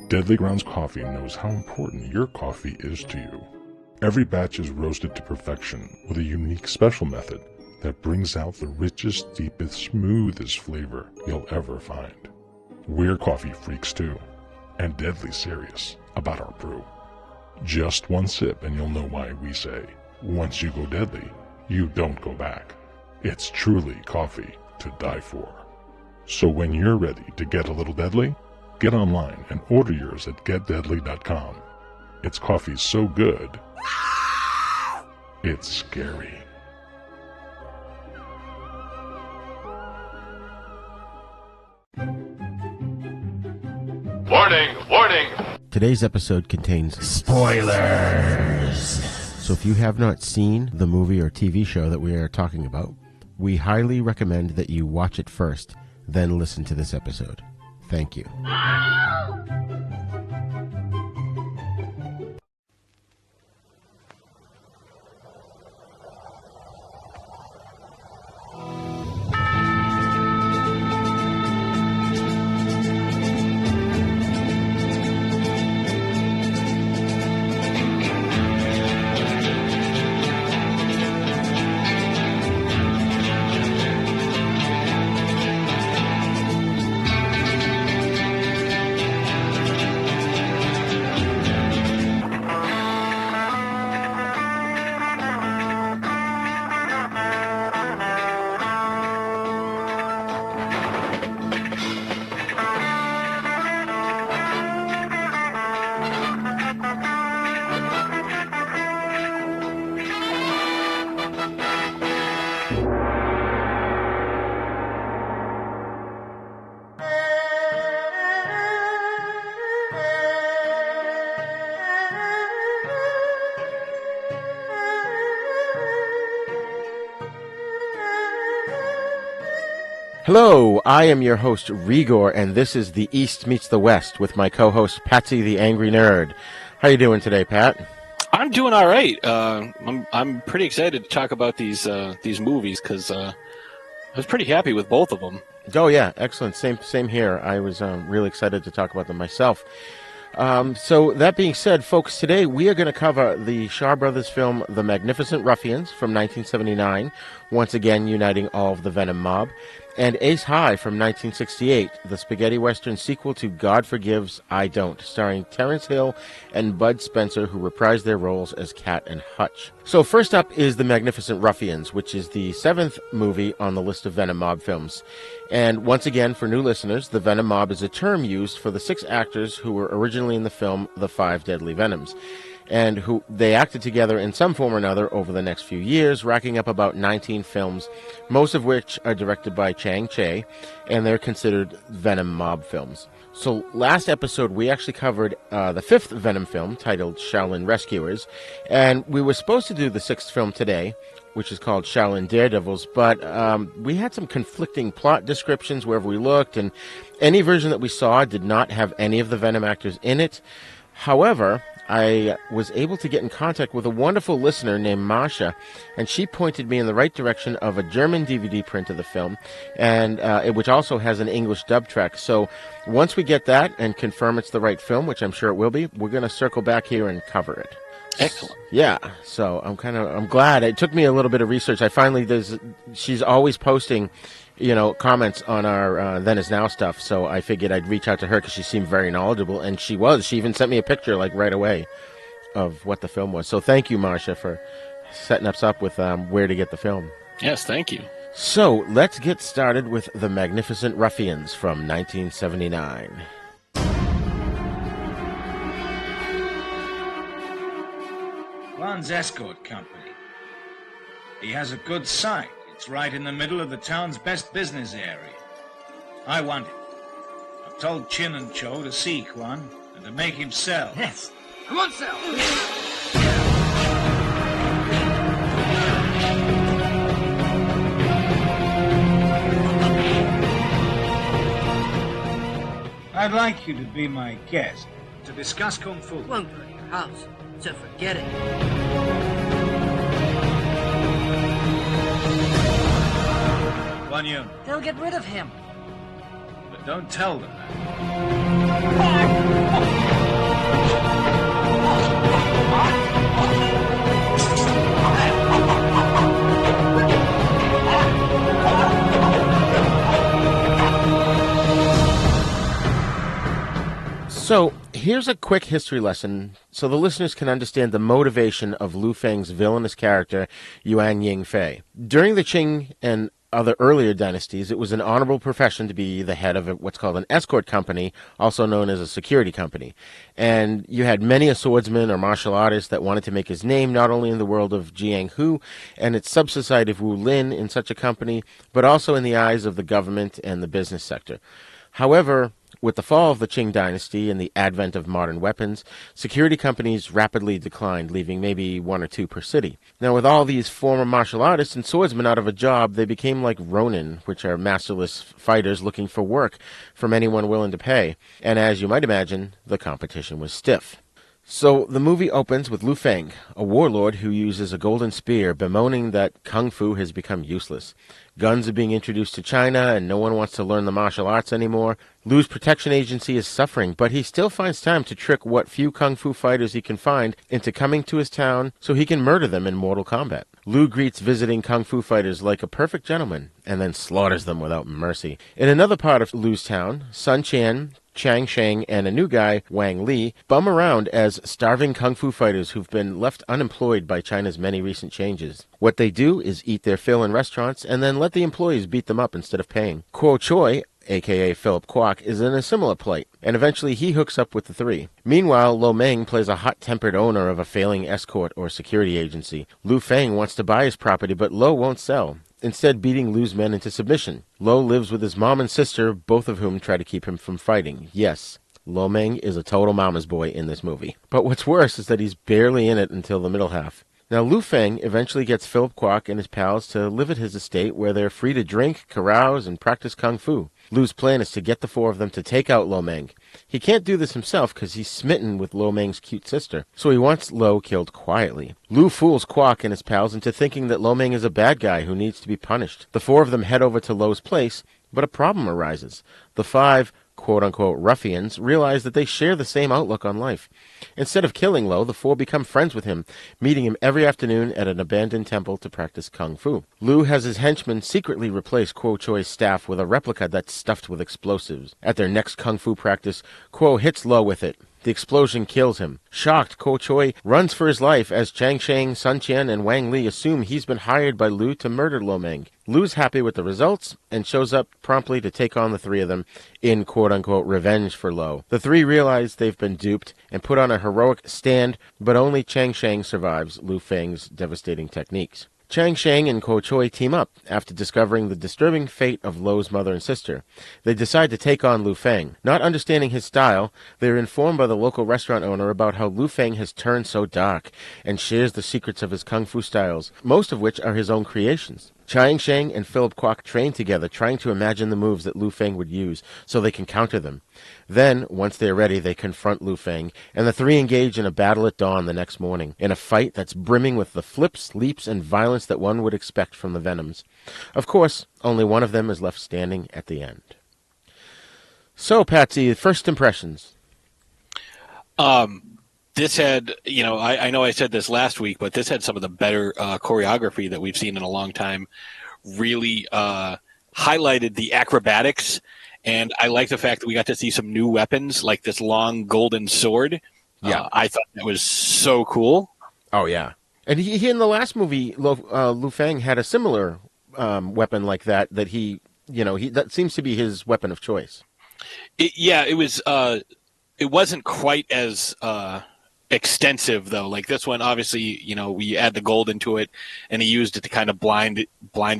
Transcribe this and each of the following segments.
Deadly Grounds Coffee knows how important your coffee is to you. Every batch is roasted to perfection with a unique special method that brings out the richest, deepest, smoothest flavor you'll ever find. We're coffee freaks too, and deadly serious about our brew. Just one sip and you'll know why we say, once you go deadly, you don't go back. It's truly coffee to die for. So when you're ready to get a little deadly, get online and order yours at getdeadly.com. It's coffee so good, it's scary. Warning! Warning! Today's episode contains spoilers. So if you have not seen the movie or TV show that we are talking about, we highly recommend that you watch it first, then listen to this episode. Thank you. Hello, I am your host, Rigor, and this is The East Meets the West with my co-host, Patsy the Angry Nerd. How you doing today, Pat? I'm doing all right. I'm pretty excited to talk about these movies because I was pretty happy with both of them. Oh, yeah, excellent. Same here. I was really excited to talk about them myself. So that being said, folks, today we are going to cover the Shaw Brothers film The Magnificent Ruffians from 1979, once again uniting all of the Venom Mob, and Ace High from 1968, the spaghetti western sequel to God Forgives, I Don't, starring Terence Hill and Bud Spencer, who reprised their roles as Cat and Hutch. So first up is The Magnificent Ruffians, which is the 7th movie on the list of Venom Mob films. And once again, for new listeners, the Venom Mob is a term used for the 6 actors who were originally in the film The 5 Deadly Venoms, and who they acted together in some form or another over the next few years, racking up about 19 films, most of which are directed by Chang Che, and they're considered Venom Mob films. So last episode, we actually covered the 5th Venom film, titled Shaolin Rescuers, and we were supposed to do the 6th film today, which is called Shaolin Daredevils, but we had some conflicting plot descriptions wherever we looked, and any version that we saw did not have any of the Venom actors in it. However, I was able to get in contact with a wonderful listener named Masha, and she pointed me in the right direction of a German DVD print of the film, and which also has an English dub track. So once we get that and confirm it's the right film, which I'm sure it will be, we're going to circle back here and cover it. Excellent. Yeah, so I'm glad. It took me a little bit of research. She's always posting, comments on our Then Is Now stuff, so I figured I'd reach out to her because she seemed very knowledgeable, and she was. She even sent me a picture, right away, of what the film was. So thank you, Marsha, for setting us up with where to get the film. Yes, thank you. So let's get started with The Magnificent Ruffians from 1979. Lon's Escort Company. He has a good site. It's right in the middle of the town's best business area. I want it. I've told Chin and Cho to seek one and to make him sell. Yes, I won't sell. I'd like you to be my guest to discuss Kung Fu. Won't go to your house, so forget it. Guan Yu. They'll get rid of him. But but don't tell them that. So, here's a quick history lesson so the listeners can understand the motivation of Lu Feng's villainous character, Yuan Yingfei. During the Qing and other earlier dynasties, it was an honorable profession to be the head of what's called an escort company, also known as a security company. And you had many a swordsman or martial artist that wanted to make his name not only in the world of Jianghu and its sub-society of Wulin in such a company, but also in the eyes of the government and the business sector. However, with the fall of the Qing dynasty and the advent of modern weapons, security companies rapidly declined, leaving maybe one or two per city. Now, with all these former martial artists and swordsmen out of a job, they became like ronin, which are masterless fighters looking for work from anyone willing to pay. And as you might imagine, the competition was stiff. So the movie opens with Lu Feng, a warlord who uses a golden spear, bemoaning that kung fu has become useless. Guns are being introduced to China, and no one wants to learn the martial arts anymore. Lu's protection agency is suffering, but he still finds time to trick what few kung fu fighters he can find into coming to his town so he can murder them in mortal combat. Lu greets visiting kung fu fighters like a perfect gentleman, and then slaughters them without mercy. In another part of Lu's town, Sun Qian, Chang Sheng, and a new guy, Wang Li, bum around as starving kung fu fighters who've been left unemployed by China's many recent changes. What they do is eat their fill in restaurants and then let the employees beat them up instead of paying. Kuo Choi, a.k.a. Philip Kwok, is in a similar plight, and eventually he hooks up with the three. Meanwhile, Lo Meng plays a hot-tempered owner of a failing escort or security agency. Lu Feng wants to buy his property, but Lo won't sell, instead beating Lu's men into submission. Lo lives with his mom and sister, both of whom try to keep him from fighting. Yes, Lo Meng is a total mama's boy in this movie. But what's worse is that he's barely in it until the middle half. Now, Lu Feng eventually gets Philip Kwok and his pals to live at his estate where they're free to drink, carouse, and practice kung fu. Lu's plan is to get the four of them to take out Lo Meng. He can't do this himself because he's smitten with Lo Meng's cute sister, so he wants Lo killed quietly. Lu fools Kwok and his pals into thinking that Lo Meng is a bad guy who needs to be punished. The four of them head over to Lo's place, but a problem arises. The five quote-unquote ruffians realize that they share the same outlook on life. Instead of killing Lo, the four become friends with him, meeting him every afternoon at an abandoned temple to practice kung fu. Lu has his henchmen secretly replace Kuo Choi's staff with a replica that's stuffed with explosives. At their next kung fu practice, Kuo hits Lo with it. The explosion kills him. Shocked, Kuo Choi runs for his life as Chang Sheng, Sun Qian, and Wang Li assume he's been hired by Lu to murder Lo Meng. Lu's happy with the results and shows up promptly to take on the three of them in quote-unquote revenge for Lo. The three realize they've been duped and put on a heroic stand, but only Chang Sheng survives Lu Feng's devastating techniques. Chang Sheng and Kuo Choi team up after discovering the disturbing fate of Lo's mother and sister. They decide to take on Lu Feng. Not understanding his style, they are informed by the local restaurant owner about how Lu Feng has turned so dark and shares the secrets of his kung fu styles, most of which are his own creations. Chang Sheng and Philip Kwok train together, trying to imagine the moves that Lu Feng would use so they can counter them. Then, once they're ready, they confront Lu Feng, and the three engage in a battle at dawn the next morning, in a fight that's brimming with the flips, leaps, and violence that one would expect from the Venoms. Of course, only one of them is left standing at the end. So, Patsy, first impressions. This had, I know I said this last week, but this had some of the better choreography that we've seen in a long time. Really highlighted the acrobatics, and I like the fact that we got to see some new weapons, like this long golden sword. Yeah, I thought that was so cool. Oh, yeah. And he in the last movie, Lu Feng had a similar weapon like that he that seems to be his weapon of choice. It was. It wasn't quite as extensive though. Like this one, obviously, we add the gold into it, and he used it to kind of blind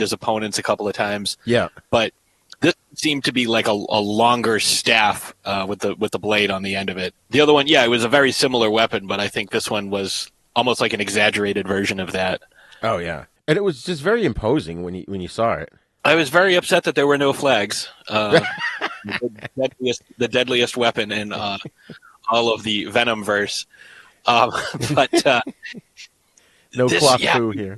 his opponents a couple of times. Yeah, but this seemed to be like a longer staff with the blade on the end of it. The other one, it was a very similar weapon, but I think this one was almost like an exaggerated version of that. Oh yeah, and it was just very imposing when you saw it. I was very upset that there were no flags. The deadliest weapon in all of the Venom verse. But no cloth crew here.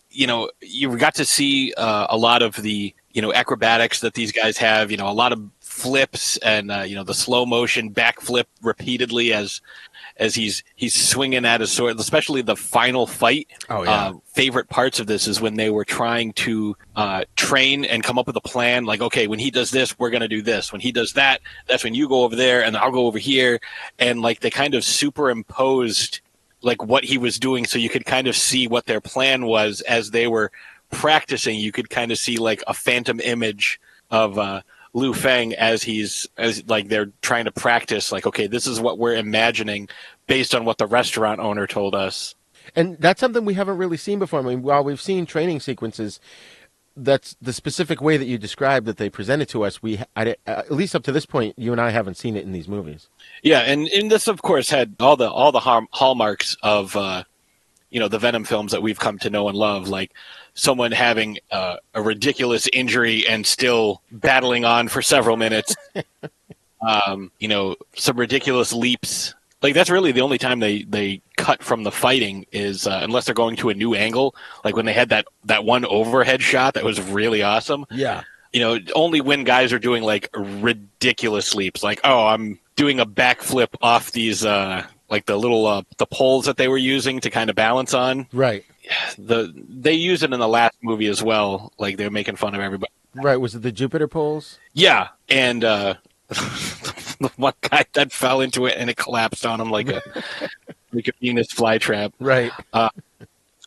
You got to see a lot of the acrobatics that these guys have. A lot of flips and the slow motion backflip repeatedly as he's swinging at his sword, especially the final fight. Oh, yeah. Favorite parts of this is when they were trying to train and come up with a plan. Like, okay, when he does this, we're going to do this. When he does that, that's when you go over there and I'll go over here. And like they kind of superimposed like what he was doing, so you could kind of see what their plan was as they were practicing. You could kind of see like a phantom image of Liu Feng as they're trying to practice, like, okay, this is what we're imagining based on what the restaurant owner told us. And that's something we haven't really seen before. I mean, while we've seen training sequences, that's the specific way that you described that they presented to us. At least up to this point, you and I haven't seen it in these movies. Yeah, and this, of course, had all the hallmarks of the Venom films that we've come to know and love, like someone having a ridiculous injury and still battling on for several minutes. Some ridiculous leaps. Like, that's really the only time they cut from the fighting is unless they're going to a new angle. Like when they had that one overhead shot that was really awesome. Yeah. Only when guys are doing like ridiculous leaps. Like, oh, I'm doing a backflip off these like the little the poles that they were using to kind of balance on. Right. They use it in the last movie as well. Like they're making fun of everybody. Right. Was it the Jupiter poles? Yeah, and the one guy that fell into it and it collapsed on him like a Venus flytrap. Right.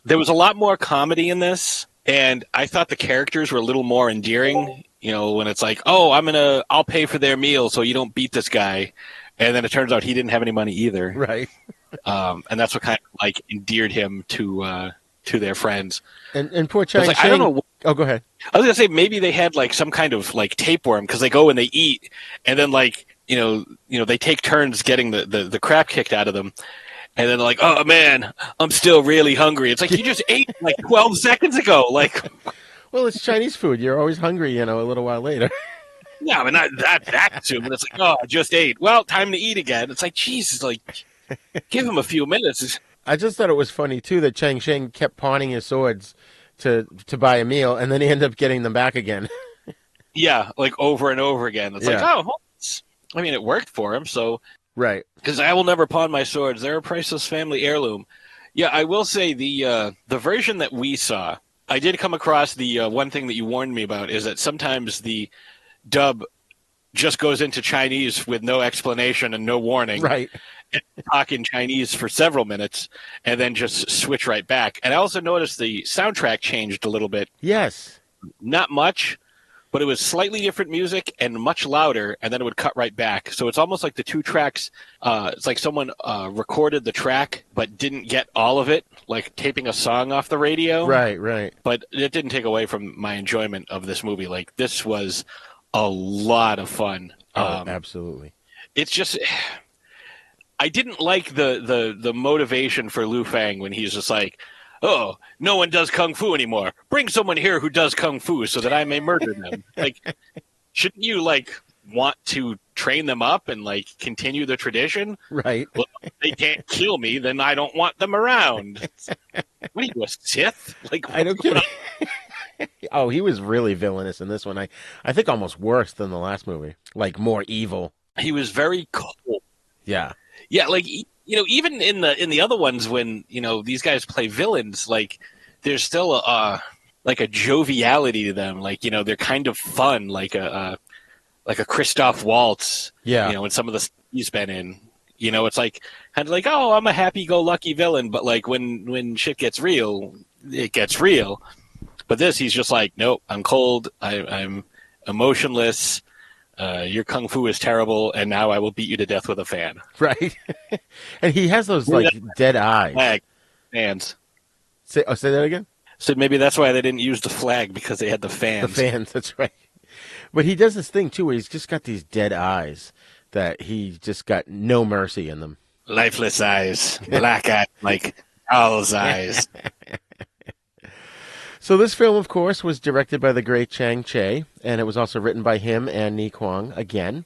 There was a lot more comedy in this, and I thought the characters were a little more endearing. When it's like, oh, I'll pay for their meal so you don't beat this guy, and then it turns out he didn't have any money either. Right. And that's what kind of like endeared him to their friends. And poor Chang like, Chang. I don't know. Oh, go ahead. I was gonna say maybe they had like some kind of like tapeworm because they go and they eat, and then like they take turns getting the crap kicked out of them, and then they're like, oh man, I'm still really hungry. It's like you just ate like 12 seconds ago. Like, well, it's Chinese food. You're always hungry, a little while later. Yeah, but not that soon. But it's like, oh, I just ate. Well, time to eat again. It's like, Jesus, like, give him a few minutes. I just thought it was funny too that Chang Chang kept pawning his swords to buy a meal, and then he ended up getting them back again. Yeah, like over and over again. It's like, oh, I mean, it worked for him, so right. Because I will never pawn my swords; they're a priceless family heirloom. Yeah, I will say the version that we saw, I did come across the one thing that you warned me about is that sometimes the dub just goes into Chinese with no explanation and no warning. Right. And talk in Chinese for several minutes and then just switch right back. And I also noticed the soundtrack changed a little bit. Yes. Not much, but it was slightly different music and much louder, and then it would cut right back. So it's almost like the two tracks, it's like someone recorded the track but didn't get all of it, like taping a song off the radio. Right, right. But it didn't take away from my enjoyment of this movie. Like, this was a lot of fun. Absolutely. It's just, I didn't like the motivation for Liu Feng when he's just like, oh, no one does kung fu anymore. Bring someone here who does kung fu so that I may murder them. Like, shouldn't you like want to train them up and like continue the tradition? Right. Well, if they can't kill me, then I don't want them around. What are you, a Sith? Like, I don't get it. Oh, he was really villainous in this one. I think almost worse than the last movie. Like more evil. He was very cold. Yeah. Yeah, like, even in the other ones when, these guys play villains, like there's still a joviality to them. Like, they're kind of fun, like a Christoph Waltz. Yeah. And some of the stuff he's been in. It's like kind of like, oh, I'm a happy-go-lucky villain, but like when shit gets real, it gets real. But this, he's just like, nope, I'm cold, I'm emotionless. Your kung fu is terrible, and now I will beat you to death with a fan. Right. And he has those like dead eyes. Flag fans. Say that again? So maybe that's why they didn't use the flag, because they had the fans. The fans, that's right. But he does this thing too where he's just got these dead eyes that he just got no mercy in them. Lifeless eyes. Black eyes, like owl's eyes. So this film, of course, was directed by the great Chang Che, and it was also written by him and Ni Kuang again.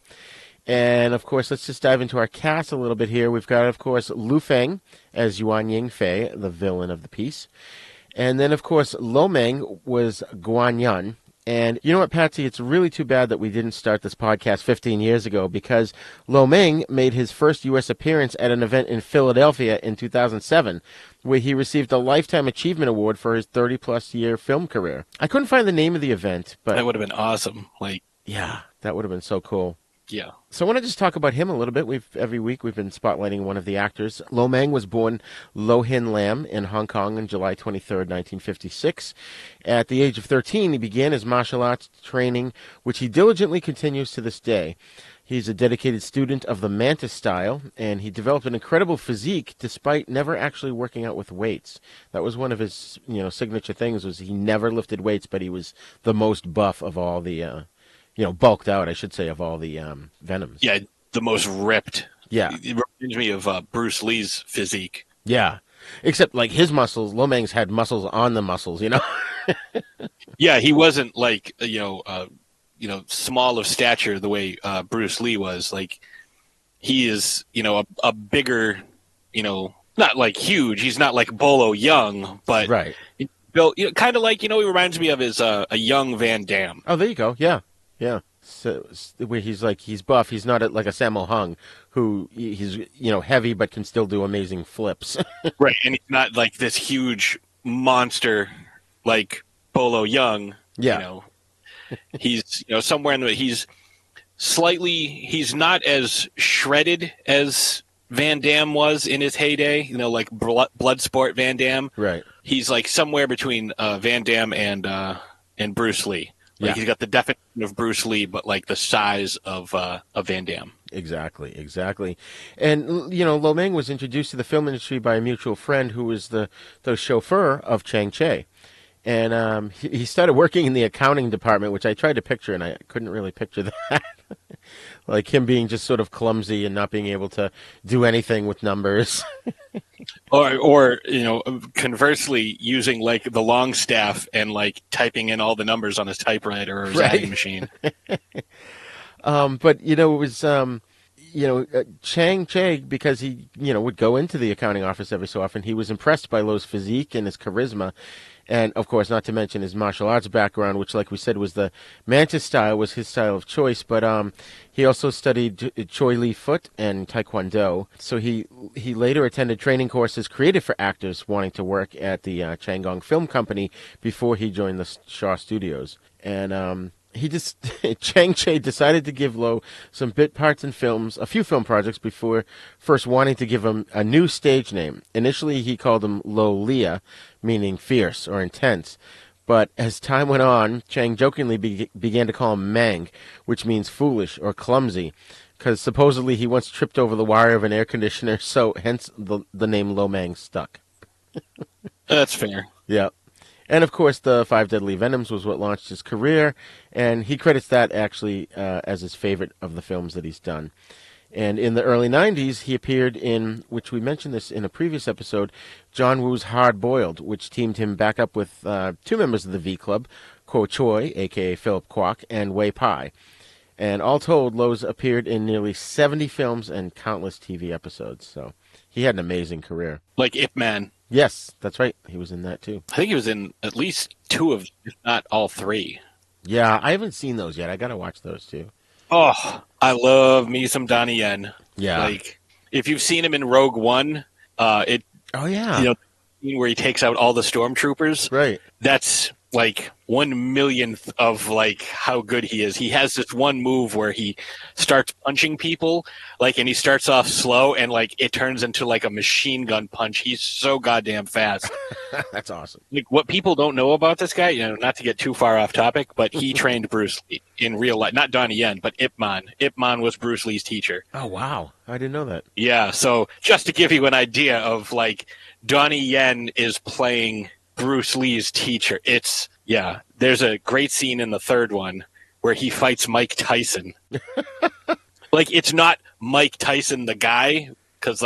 And, of course, let's just dive into our cast a little bit here. We've got, of course, Liu Feng as Yuan Yingfei, the villain of the piece. And then, of course, Lo Meng was Guan Yan, And you know what, Patsy? It's really too bad that we didn't start this podcast 15 years ago, because Lo Meng made his first U.S. appearance at an event in Philadelphia in 2007, where he received a Lifetime Achievement Award for his 30-plus year film career. I couldn't find the name of the event, but... That would have been awesome. Yeah, that would have been so cool. Yeah. So I want to just talk about him a little bit. Every week we've been spotlighting one of the actors. Lo Meng was born Lo Hin Lam in Hong Kong on July 23rd, 1956. At the age of 13, he began his martial arts training, which he diligently continues to this day. He's a dedicated student of the Mantis style, and he developed an incredible physique despite never actually working out with weights. That was one of his, signature things, was he never lifted weights, but he was the most buff of all the... bulked out, I should say, of all the Venoms. Yeah, the most ripped. Yeah. It reminds me of Bruce Lee's physique. Yeah. Except, his muscles, Lo Meng's had muscles on the muscles, Yeah, he wasn't, small of stature the way Bruce Lee was. He is, a bigger, not, huge. He's not like Bolo Young, but... Right. Built, kind of he reminds me of his a young Van Damme. Oh, there you go. Yeah. Yeah, so where he's buff. He's not like a Sammo Hung, who he's heavy but can still do amazing flips. Right, and he's not this huge monster like Bolo Young. Yeah, he's somewhere in the he's not as shredded as Van Damme was in his heyday. Like Bloodsport Van Damme. Right. He's somewhere between Van Damme and Bruce Lee. He's got the definition of Bruce Lee, but the size of Van Damme. Exactly. And, Lo Meng was introduced to the film industry by a mutual friend who was the chauffeur of Chang Che. And he started working in the accounting department, which I tried to picture, and I couldn't really picture that. Him being just sort of clumsy and not being able to do anything with numbers. Or conversely, using the long staff and typing in all the numbers on his typewriter or his adding machine. But it was Chang Che, because he would go into the accounting office every so often. He was impressed by Lo's physique and his charisma, and of course, not to mention his martial arts background, which, like we said, was the Mantis style, was his style of choice. But he also studied Choi Li Foot and Taekwondo. So he later attended training courses created for actors wanting to work at the Changong Film Company before he joined the Shaw Studios. And Chang Che decided to give Lo some bit parts in films, a few film projects, before first wanting to give him a new stage name. Initially, he called him Lo Lia, meaning fierce or intense. But as time went on, Chang jokingly began to call him Mang, which means foolish or clumsy, because supposedly he once tripped over the wire of an air conditioner, so hence the name Lo Meng stuck. That's fair. Yeah. And, of course, the Five Deadly Venoms was what launched his career, and he credits that actually as his favorite of the films that he's done. And in the early 90s, he appeared in, which we mentioned this in a previous episode, John Woo's Hard Boiled, which teamed him back up with two members of the V Club, Ko Choi, a.k.a. Philip Kwok, and Wei Pai. And all told, Lowe's appeared in nearly 70 films and countless TV episodes, so he had an amazing career. Like Ip Man. Yes, that's right. He was in that, too. I think he was in at least two of, if not all three. Yeah, I haven't seen those yet. I got to watch those, too. Oh, I love me some Donnie Yen. Yeah. If you've seen him in Rogue One, Oh, yeah. the scene where he takes out all the stormtroopers. Right. That's 1/1,000,000th of how good he is. He has this one move where he starts punching people, and he starts off slow, and it turns into a machine gun punch. He's so goddamn fast. That's awesome. What people don't know about this guy, not to get too far off topic, but he trained Bruce Lee in real life. Not Donnie Yen, but Ip Man. Ip Man was Bruce Lee's teacher. Oh, wow. I didn't know that. Yeah, so just to give you an idea of Donnie Yen is playing Bruce Lee's teacher. There's a great scene in the third one where he fights Mike Tyson. It's not Mike Tyson the guy, because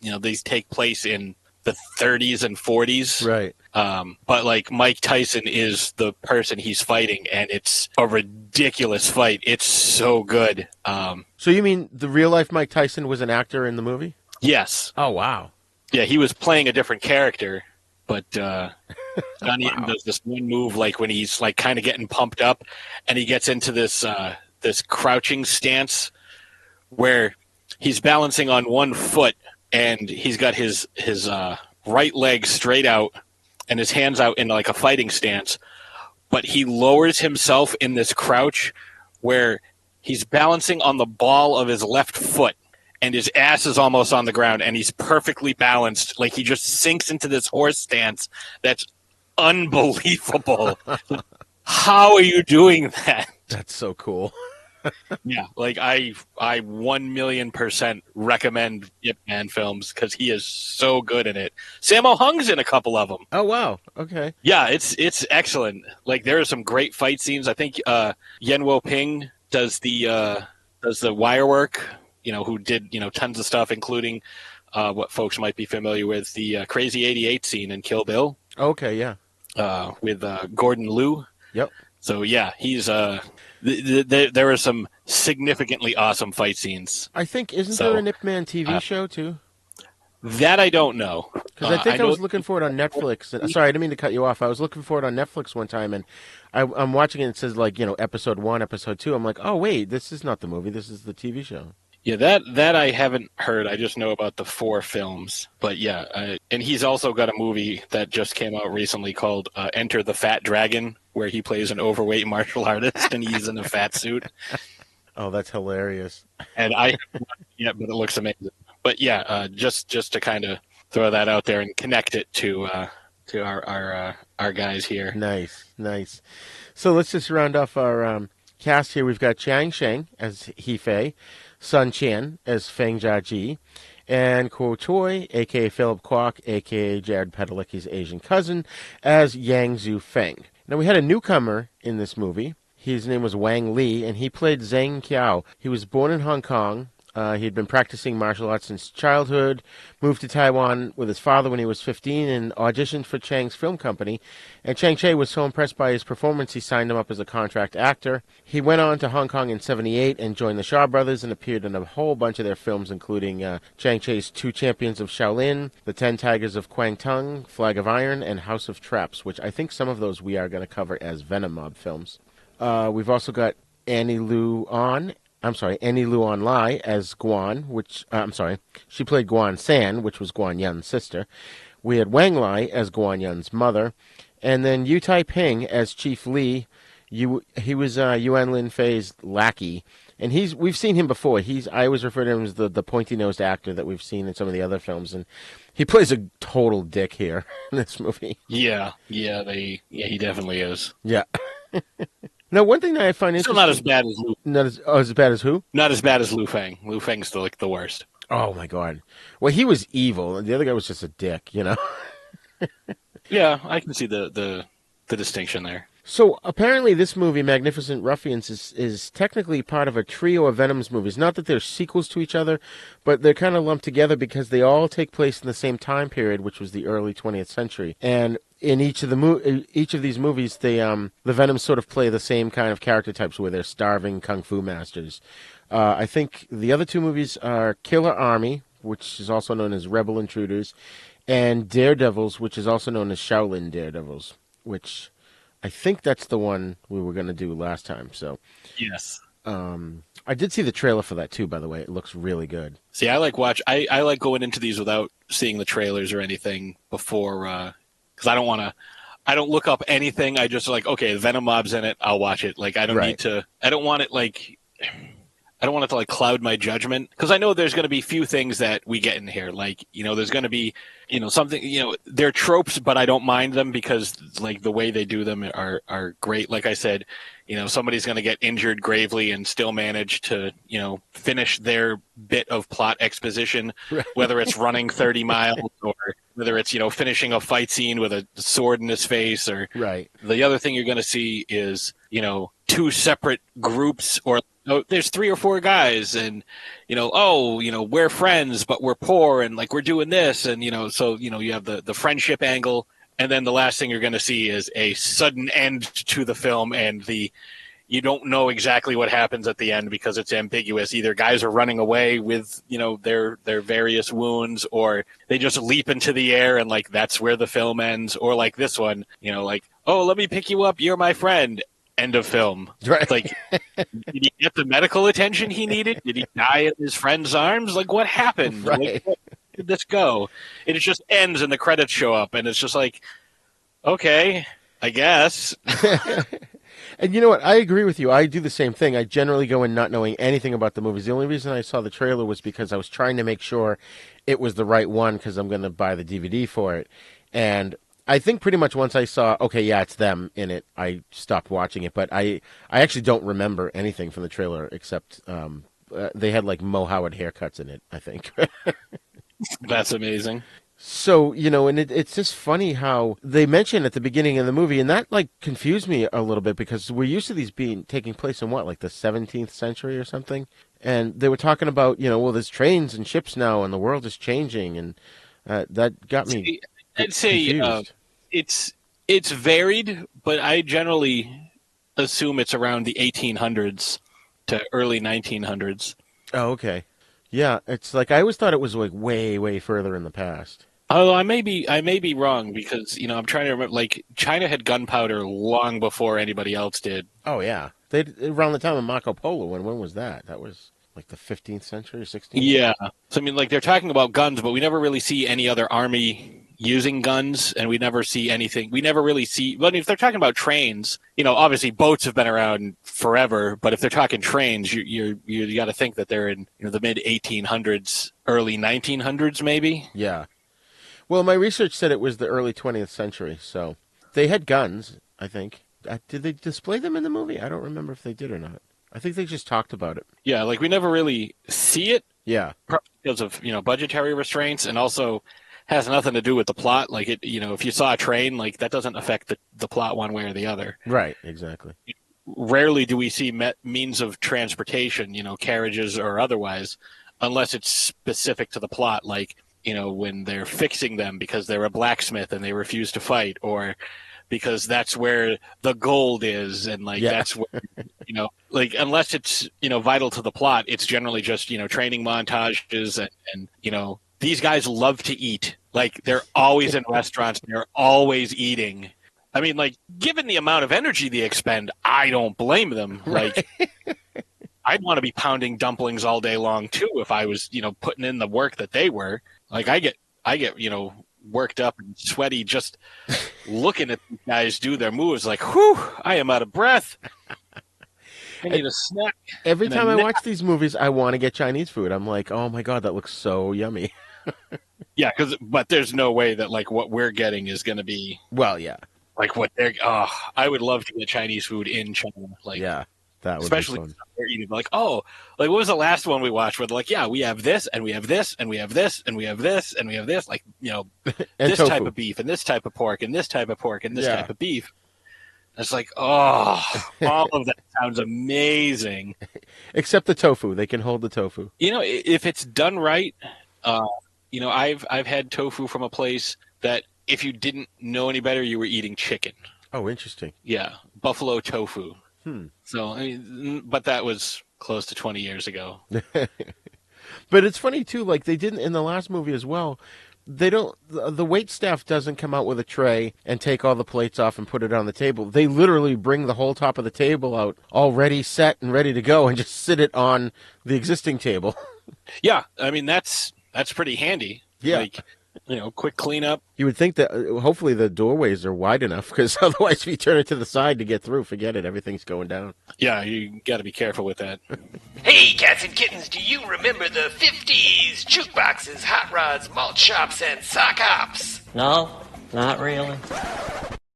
these take place in the 30s and 40s. Right. But Mike Tyson is the person he's fighting, and it's a ridiculous fight. It's so good. So you mean the real life Mike Tyson was an actor in the movie? Yes. Oh, wow. Yeah, he was playing a different character. but Johnny Eaton does this one move, like when he's like kind of getting pumped up, and he gets into this this crouching stance where he's balancing on one foot, and he's got his right leg straight out and his hands out in like a fighting stance, but he lowers himself in this crouch where he's balancing on the ball of his left foot, and his ass is almost on the ground, and he's perfectly balanced. Like, he just sinks into this horse stance that's unbelievable. How are you doing that? That's so cool. Yeah, like I 1,000,000% recommend Ip Man films because he is so good in it. Sammo Hung's in a couple of them. Oh wow, okay. Yeah, it's excellent. Like, there are some great fight scenes. I think Yen Wo Ping does the wire work. You know, who did tons of stuff, including what folks might be familiar with, the Crazy 88 scene in Kill Bill. Okay, yeah. With Gordon Liu. Yep. So yeah, he's there are some significantly awesome fight scenes. I think isn't there an Ip Man TV show too? That I don't know. Because I think I was looking for it on Netflix. Sorry, I didn't mean to cut you off. I was looking for it on Netflix one time, and I'm watching it. And it says like episode 1, episode 2. I'm like, oh wait, this is not the movie. This is the TV show. Yeah, that I haven't heard. I just know about the 4 films. But yeah, and he's also got a movie that just came out recently called Enter the Fat Dragon, where he plays an overweight martial artist and he's in a fat suit. Oh, that's hilarious. And I haven't watched it yet, but it looks amazing. But yeah, just to kind of throw that out there and connect it to our guys here. Nice. So let's just round off our cast here. We've got Chang Sheng as He Fei, Sun Qian as Feng Jiaji, and Kuo Choi, a.k.a. Philip Kwok, a.k.a. Jared Padalecki's Asian cousin, as Yang Zhu Feng. Now, we had a newcomer in this movie. His name was Wang Li, and he played Zhang Qiao. He was born in Hong Kong. He had been practicing martial arts since childhood, moved to Taiwan with his father when he was 15, and auditioned for Chang's film company. And Chang Che was so impressed by his performance, he signed him up as a contract actor. He went on to Hong Kong in '78 and joined the Shaw Brothers and appeared in a whole bunch of their films, including Chang Che's 2 Champions of Shaolin, The 10 Tigers of Kwang Tung, Flag of Iron, and House of Traps, which I think some of those we are going to cover as Venom Mob films. We've also got Annie Luan Lai as Guan, she played Guan San, which was Guan Yun's sister. We had Wang Lai as Guan Yun's mother, and then Yu Tai Ping as Chief Li. He was Yuan Lin Fei's lackey, and we've seen him before. I always refer to him as the pointy-nosed actor that we've seen in some of the other films, and he plays a total dick here in this movie. Yeah, he definitely is. Yeah. Now, one thing that I find interesting... Still not as bad as Lu. Not as bad as who? Not as bad as Lu Feng. Lu Feng's still like the worst. Oh, my God. Well, he was evil, and the other guy was just a dick, Yeah, I can see the distinction there. So, apparently this movie, Magnificent Ruffians, is technically part of a trio of Venom's movies. Not that they're sequels to each other, but they're kind of lumped together because they all take place in the same time period, which was the early 20th century. And in each of these movies, the Venoms sort of play the same kind of character types, where they're starving kung fu masters. I think the other 2 movies are Killer Army, which is also known as Rebel Intruders, and Daredevils, which is also known as Shaolin Daredevils, which I think that's the one we were going to do last time. So yes. I did see the trailer for that too, by the way. It looks really good. See, I like going into these without seeing the trailers or anything before, because I don't look up anything. I just like, okay, Venom Mob's in it, I'll watch it. Like, I don't need to, I don't want it to like cloud my judgment, because I know there's going to be few things that we get in here. Like, there's going to be, something, they're tropes, but I don't mind them because like the way they do them are great. Like I said, somebody's going to get injured gravely and still manage to, finish their bit of plot exposition, whether it's running 30 miles or whether it's, finishing a fight scene with a sword in his face, or the other thing you're going to see is, 2 separate groups, or there's 3 or 4 guys, and we're friends but we're poor, and like we're doing this, and so you have the friendship angle, and then the last thing you're going to see is a sudden end to the film, and the you don't know exactly what happens at the end because it's ambiguous. Either guys are running away with, their various wounds, or they just leap into the air and like that's where the film ends. Or like this one, like, oh, let me pick you up, you're my friend. End of film. Right. It's like, did he get the medical attention he needed? Did he die in his friend's arms? Like, what happened? Right. Like, where did this go? And it just ends and the credits show up, and it's just like, okay, I guess. And you know what? I agree with you. I do the same thing. I generally go in not knowing anything about the movies. The only reason I saw the trailer was because I was trying to make sure it was the right one because I'm going to buy the DVD for it. And I think pretty much once I saw, okay, yeah, it's them in it, I stopped watching it. But I actually don't remember anything from the trailer except they had like Mo Howard haircuts in it, I think. That's amazing. So, and it's just funny how they mention at the beginning of the movie, and that like confused me a little bit because we're used to these taking place in what, like the 17th century or something? And they were talking about, well, there's trains and ships now and the world is changing, and that got me I'd say confused. It's varied, but I generally assume it's around the 1800s to early 1900s. Oh, okay. Yeah, it's like I always thought it was like way, way further in the past. Oh, I may be wrong because I'm trying to remember. Like China had gunpowder long before anybody else did. Oh yeah, they around the time of Marco Polo. When was that? That was like the 15th century or 16th. Yeah, so I mean, like they're talking about guns, but we never really see any other army using guns, and we never see anything. We never really see. Well, I mean, if they're talking about trains, obviously boats have been around forever. But if they're talking trains, you got to think that they're in the mid 1800s, early 1900s, maybe. Yeah. Well, my research said it was the early 20th century, so they had guns, I think. Did they display them in the movie? I don't remember if they did or not. I think they just talked about it. Yeah, like we never really see it. Yeah. Because of, budgetary restraints, and also has nothing to do with the plot. Like it, if you saw a train, like that doesn't affect the plot one way or the other. Right, exactly. Rarely do we see means of transportation, carriages or otherwise, unless it's specific to the plot, like when they're fixing them because they're a blacksmith and they refuse to fight, or because that's where the gold is, and like that's where like unless it's vital to the plot, it's generally just training montages and these guys love to eat. Like they're always in restaurants, they're always eating. I mean, like given the amount of energy they expend, I don't blame them. Like I'd want to be pounding dumplings all day long too if I was putting in the work that they were. Like I get worked up and sweaty just looking at these guys do their moves. Like, whew, I am out of breath. I need a snack. Every time I watch these movies, I want to get Chinese food. I'm like, oh my God, that looks so yummy. Yeah, but there's no way that like what we're getting is going to be. Well, yeah. Like what they're. Oh, I would love to get Chinese food in China. Like, yeah. That would especially be fun. They're eating like, oh, like what was the last one we watched where they're like, yeah, we have this and we have this and we have this and we have this and we have this, like this tofu. type of beef and this type of pork and this type of pork and this type of beef. It's like, oh, all of that sounds amazing. Except the tofu, they can hold the tofu. If it's done right, I've had tofu from a place that if you didn't know any better, you were eating chicken. Oh, interesting. Yeah, buffalo tofu. So, I mean, but that was close to 20 years ago. But it's funny, too, like they didn't in the last movie as well. They don't, the wait staff doesn't come out with a tray and take all the plates off and put it on the table. They literally bring the whole top of the table out already set and ready to go and just sit it on the existing table. Yeah, I mean, that's pretty handy. Yeah. Like, quick cleanup. You would think that hopefully the doorways are wide enough because otherwise if you turn it to the side to get through, forget it. Everything's going down. Yeah, you got to be careful with that. Hey, cats and kittens, do you remember the 50s? Jukeboxes, hot rods, malt shops, and sock hops. No, not really.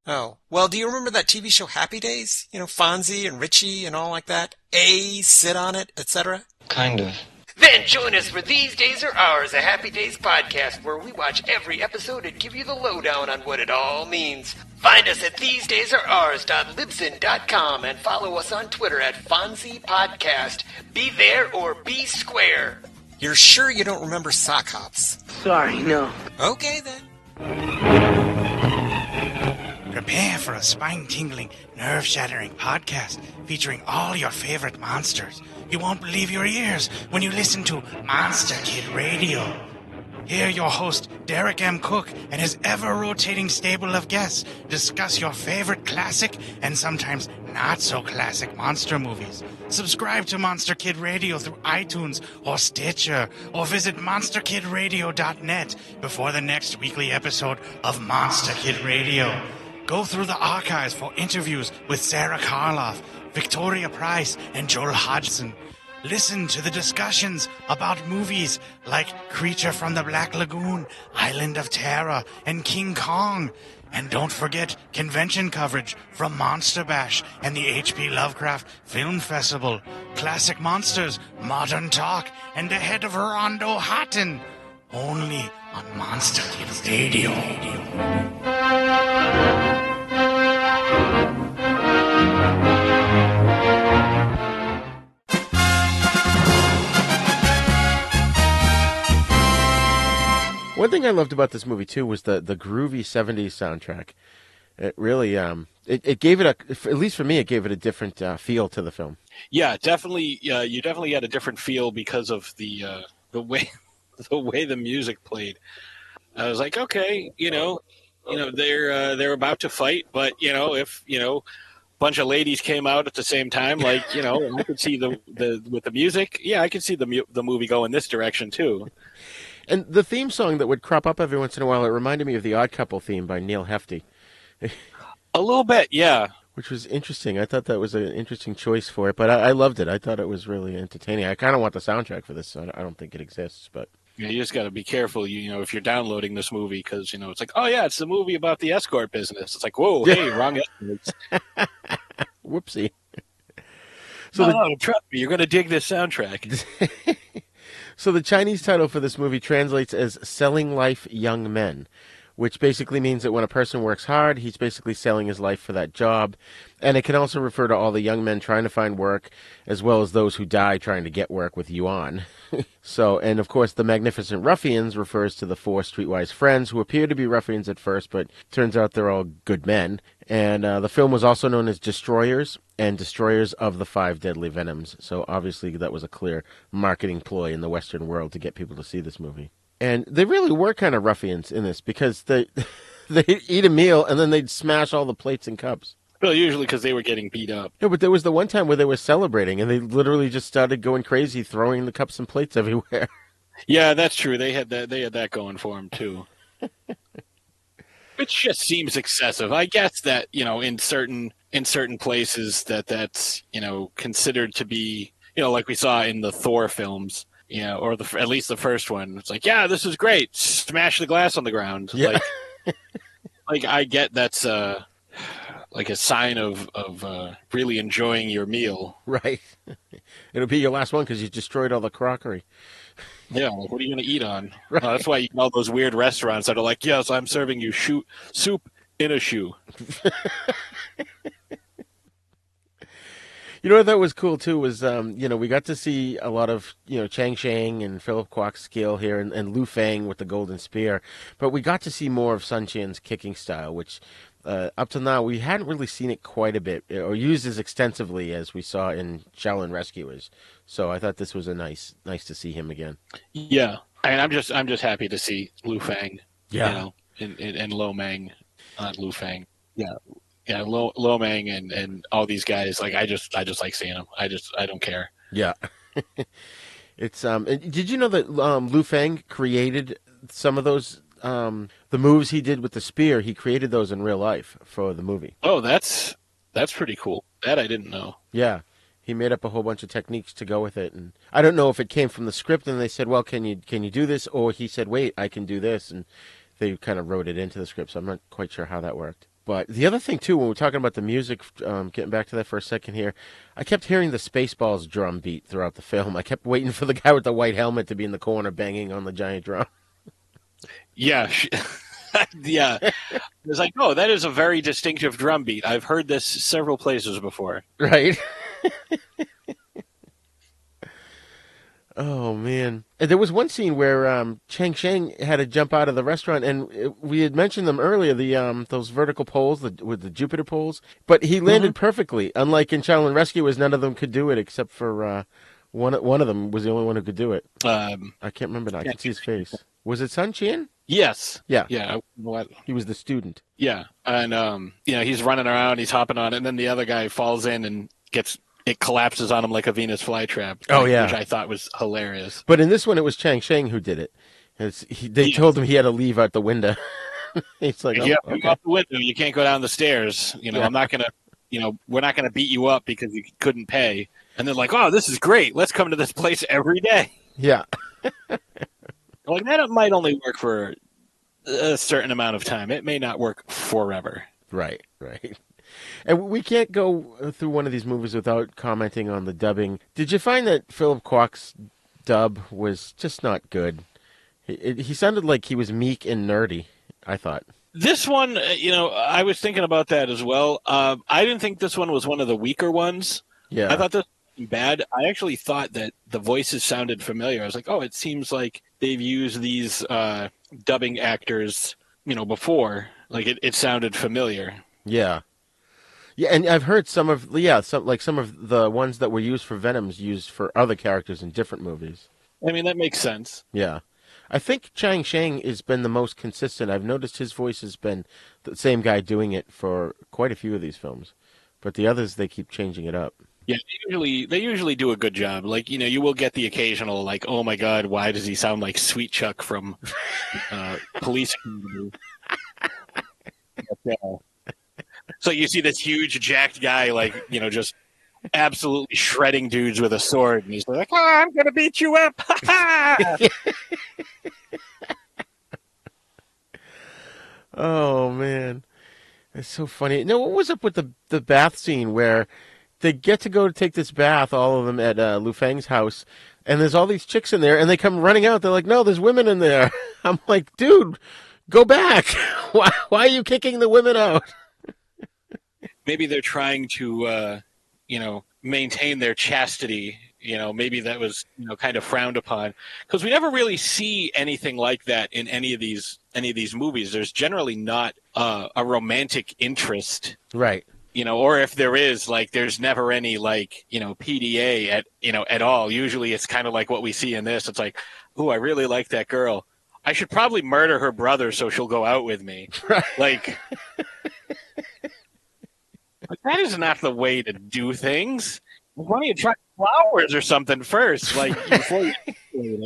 Oh, well, do you remember that TV show Happy Days? Fonzie and Richie and all like that? Sit on it, etc.? Kind of. Then join us for These Days Are Ours, a Happy Days podcast where we watch every episode and give you the lowdown on what it all means. Find us at thesedaysareours.libsyn.com and follow us on Twitter at Fonzie Podcast. Be there or be square. You're sure you don't remember sock hops? Sorry, no. Okay, then. Prepare for a spine-tingling, nerve-shattering podcast featuring all your favorite monsters. You won't believe your ears when you listen to Monster Kid Radio. Hear your host, Derek M. Cook, and his ever-rotating stable of guests discuss your favorite classic and sometimes not-so-classic monster movies. Subscribe to Monster Kid Radio through iTunes or Stitcher, or visit monsterkidradio.net before the next weekly episode of Monster Kid Radio. Go through the archives for interviews with Sarah Karloff, Victoria Price, and Joel Hodgson. Listen to the discussions about movies like Creature from the Black Lagoon, Island of Terror, and King Kong. And don't forget convention coverage from Monster Bash and the H.P. Lovecraft Film Festival, Classic Monsters, Modern Talk, and the Head of Rondo Hatton. Only on Monster Kid Radio. One thing I loved about this movie too was the groovy '70s soundtrack. It really it gave it at least for me, it gave it a different feel to the film. Yeah, definitely. You definitely had a different feel because of the way the music played. I was like, okay, they're about to fight, but if a bunch of ladies came out at the same time, like I could see the with the music. Yeah, I could see the movie go in this direction too. And the theme song that would crop up every once in a while, it reminded me of the Odd Couple theme by Neil Hefti. A little bit, yeah. Which was interesting. I thought that was an interesting choice for it, but I loved it. I thought it was really entertaining. I kind of want the soundtrack for this, so I don't think it exists, but... Yeah, you just got to be careful, if you're downloading this movie, because, it's like, oh, yeah, it's the movie about the escort business. It's like, whoa, hey, wrong escorts. Whoopsie. No, trust me, you're going to dig this soundtrack. So the Chinese title for this movie translates as Selling Life Young Men, which basically means that when a person works hard, he's basically selling his life for that job. And it can also refer to all the young men trying to find work, as well as those who die trying to get work with yuan. And of course, the Magnificent Ruffians refers to the four streetwise friends who appear to be ruffians at first, but turns out they're all good men. And the film was also known as Destroyers and Destroyers of the Five Deadly Venoms. So obviously that was a clear marketing ploy in the Western world to get people to see this movie. And they really were kind of ruffians in this because they'd eat a meal and then they'd smash all the plates and cups. Well, usually because they were getting beat up. No, but there was the one time where they were celebrating and they literally just started going crazy, throwing the cups and plates everywhere. Yeah, that's true. They had that going for them too. Which just seems excessive. I guess that, in certain places that's, considered to be, like we saw in the Thor films, or at least the first one. It's like, yeah, this is great. Smash the glass on the ground. Yeah. Like I get that's like a sign of really enjoying your meal. Right. It'll be your last one because you destroyed all the crockery. Yeah, like, what are you going to eat on? Right. That's why you know those weird restaurants that are like, yes, I'm serving you soup in a shoe. You know what I thought was cool, too, was, we got to see a lot of, Chang Shang and Philip Kwok's skill here and Lu Fang with the golden spear. But we got to see more of Sun Qian's kicking style, which up till now we hadn't really seen it quite a bit or used as extensively as we saw in Shaolin Rescuers. So I thought this was a nice to see him again. Yeah, and I'm just happy to see Lu Fang. Yeah, and Lo Mang, not Lu Fang. Yeah. Yeah, Lo Mang and all these guys, like I just like seeing them. I don't care. Yeah. It's did you know that Lu Fang created some of those the moves he did with the spear? He created those in real life for the movie. Oh, that's pretty cool. That I didn't know. Yeah. He made up a whole bunch of techniques to go with it, and I don't know if it came from the script and they said, "Well, can you do this?" or he said, "Wait, I can do this," and they kind of wrote it into the script. So I'm not quite sure how that worked. But the other thing, too, when we're talking about the music, getting back to that for a second here, I kept hearing the Spaceballs drum beat throughout the film. I kept waiting for the guy with the white helmet to be in the corner banging on the giant drum. Yeah. Yeah. It's like, oh, that is a very distinctive drum beat. I've heard this several places before. Right? Oh man! And there was one scene where Chang Shang had to jump out of the restaurant, and we had mentioned them earlier. The those vertical poles with the Jupiter poles, but he landed perfectly. Unlike in Shaolin Rescuers, none of them could do it except for one of them was the only one who could do it. I can't remember now. I can see his face. Was it Sun Qian? Yes. Yeah. Yeah. What? He was the student. Yeah. And, he's running around, he's hopping on it, and then the other guy falls in and it collapses on him like a Venus flytrap. Oh, yeah. Which I thought was hilarious. But in this one, it was Chang Shang who did it. They told him he had to leave out the window. He's like, yeah, okay. out the window. You can't go down the stairs. I'm not going to, we're not going to beat you up because you couldn't pay. And they're like, oh, this is great. Let's come to this place every day. Yeah. Like, that might only work for a certain amount of time. It may not work forever. Right. And we can't go through one of these movies without commenting on the dubbing. Did you find that Philip Kwok's dub was just not good? He sounded like he was meek and nerdy, I thought. This one, I was thinking about that as well. I didn't think this one was one of the weaker ones. Yeah. I thought this was bad. I actually thought that the voices sounded familiar. I was like, oh, it seems like they've used these dubbing actors, before. Like, it sounded familiar. Yeah. Yeah, and I've heard some of the ones that were used for Venom's used for other characters in different movies. I mean, that makes sense. Yeah. I think Chang Shang has been the most consistent. I've noticed his voice has been the same guy doing it for quite a few of these films. But the others, they keep changing it up. Yeah, they usually do a good job. Like, you will get the occasional, like, oh my God, why does he sound like Sweet Chuck from Police Academy? So you see this huge jacked guy, like, just absolutely shredding dudes with a sword, and he's like, oh, I'm going to beat you up. Oh, man. It's so funny. Now, what was up with the bath scene where they get to go to take this bath, all of them at Lu Fang's house, and there's all these chicks in there, and they come running out. They're like, no, there's women in there. I'm like, dude, go back. Why are you kicking the women out? Maybe they're trying to, maintain their chastity. Maybe that was, kind of frowned upon, because we never really see anything like that in any of these movies. There's generally not a romantic interest, right? Or if there is, like, there's never any, like, PDA at all. Usually, it's kind of like what we see in this. It's like, ooh, I really like that girl. I should probably murder her brother so she'll go out with me. Right. Like, that is not the way to do things. Why don't you try flowers or something first, like, before you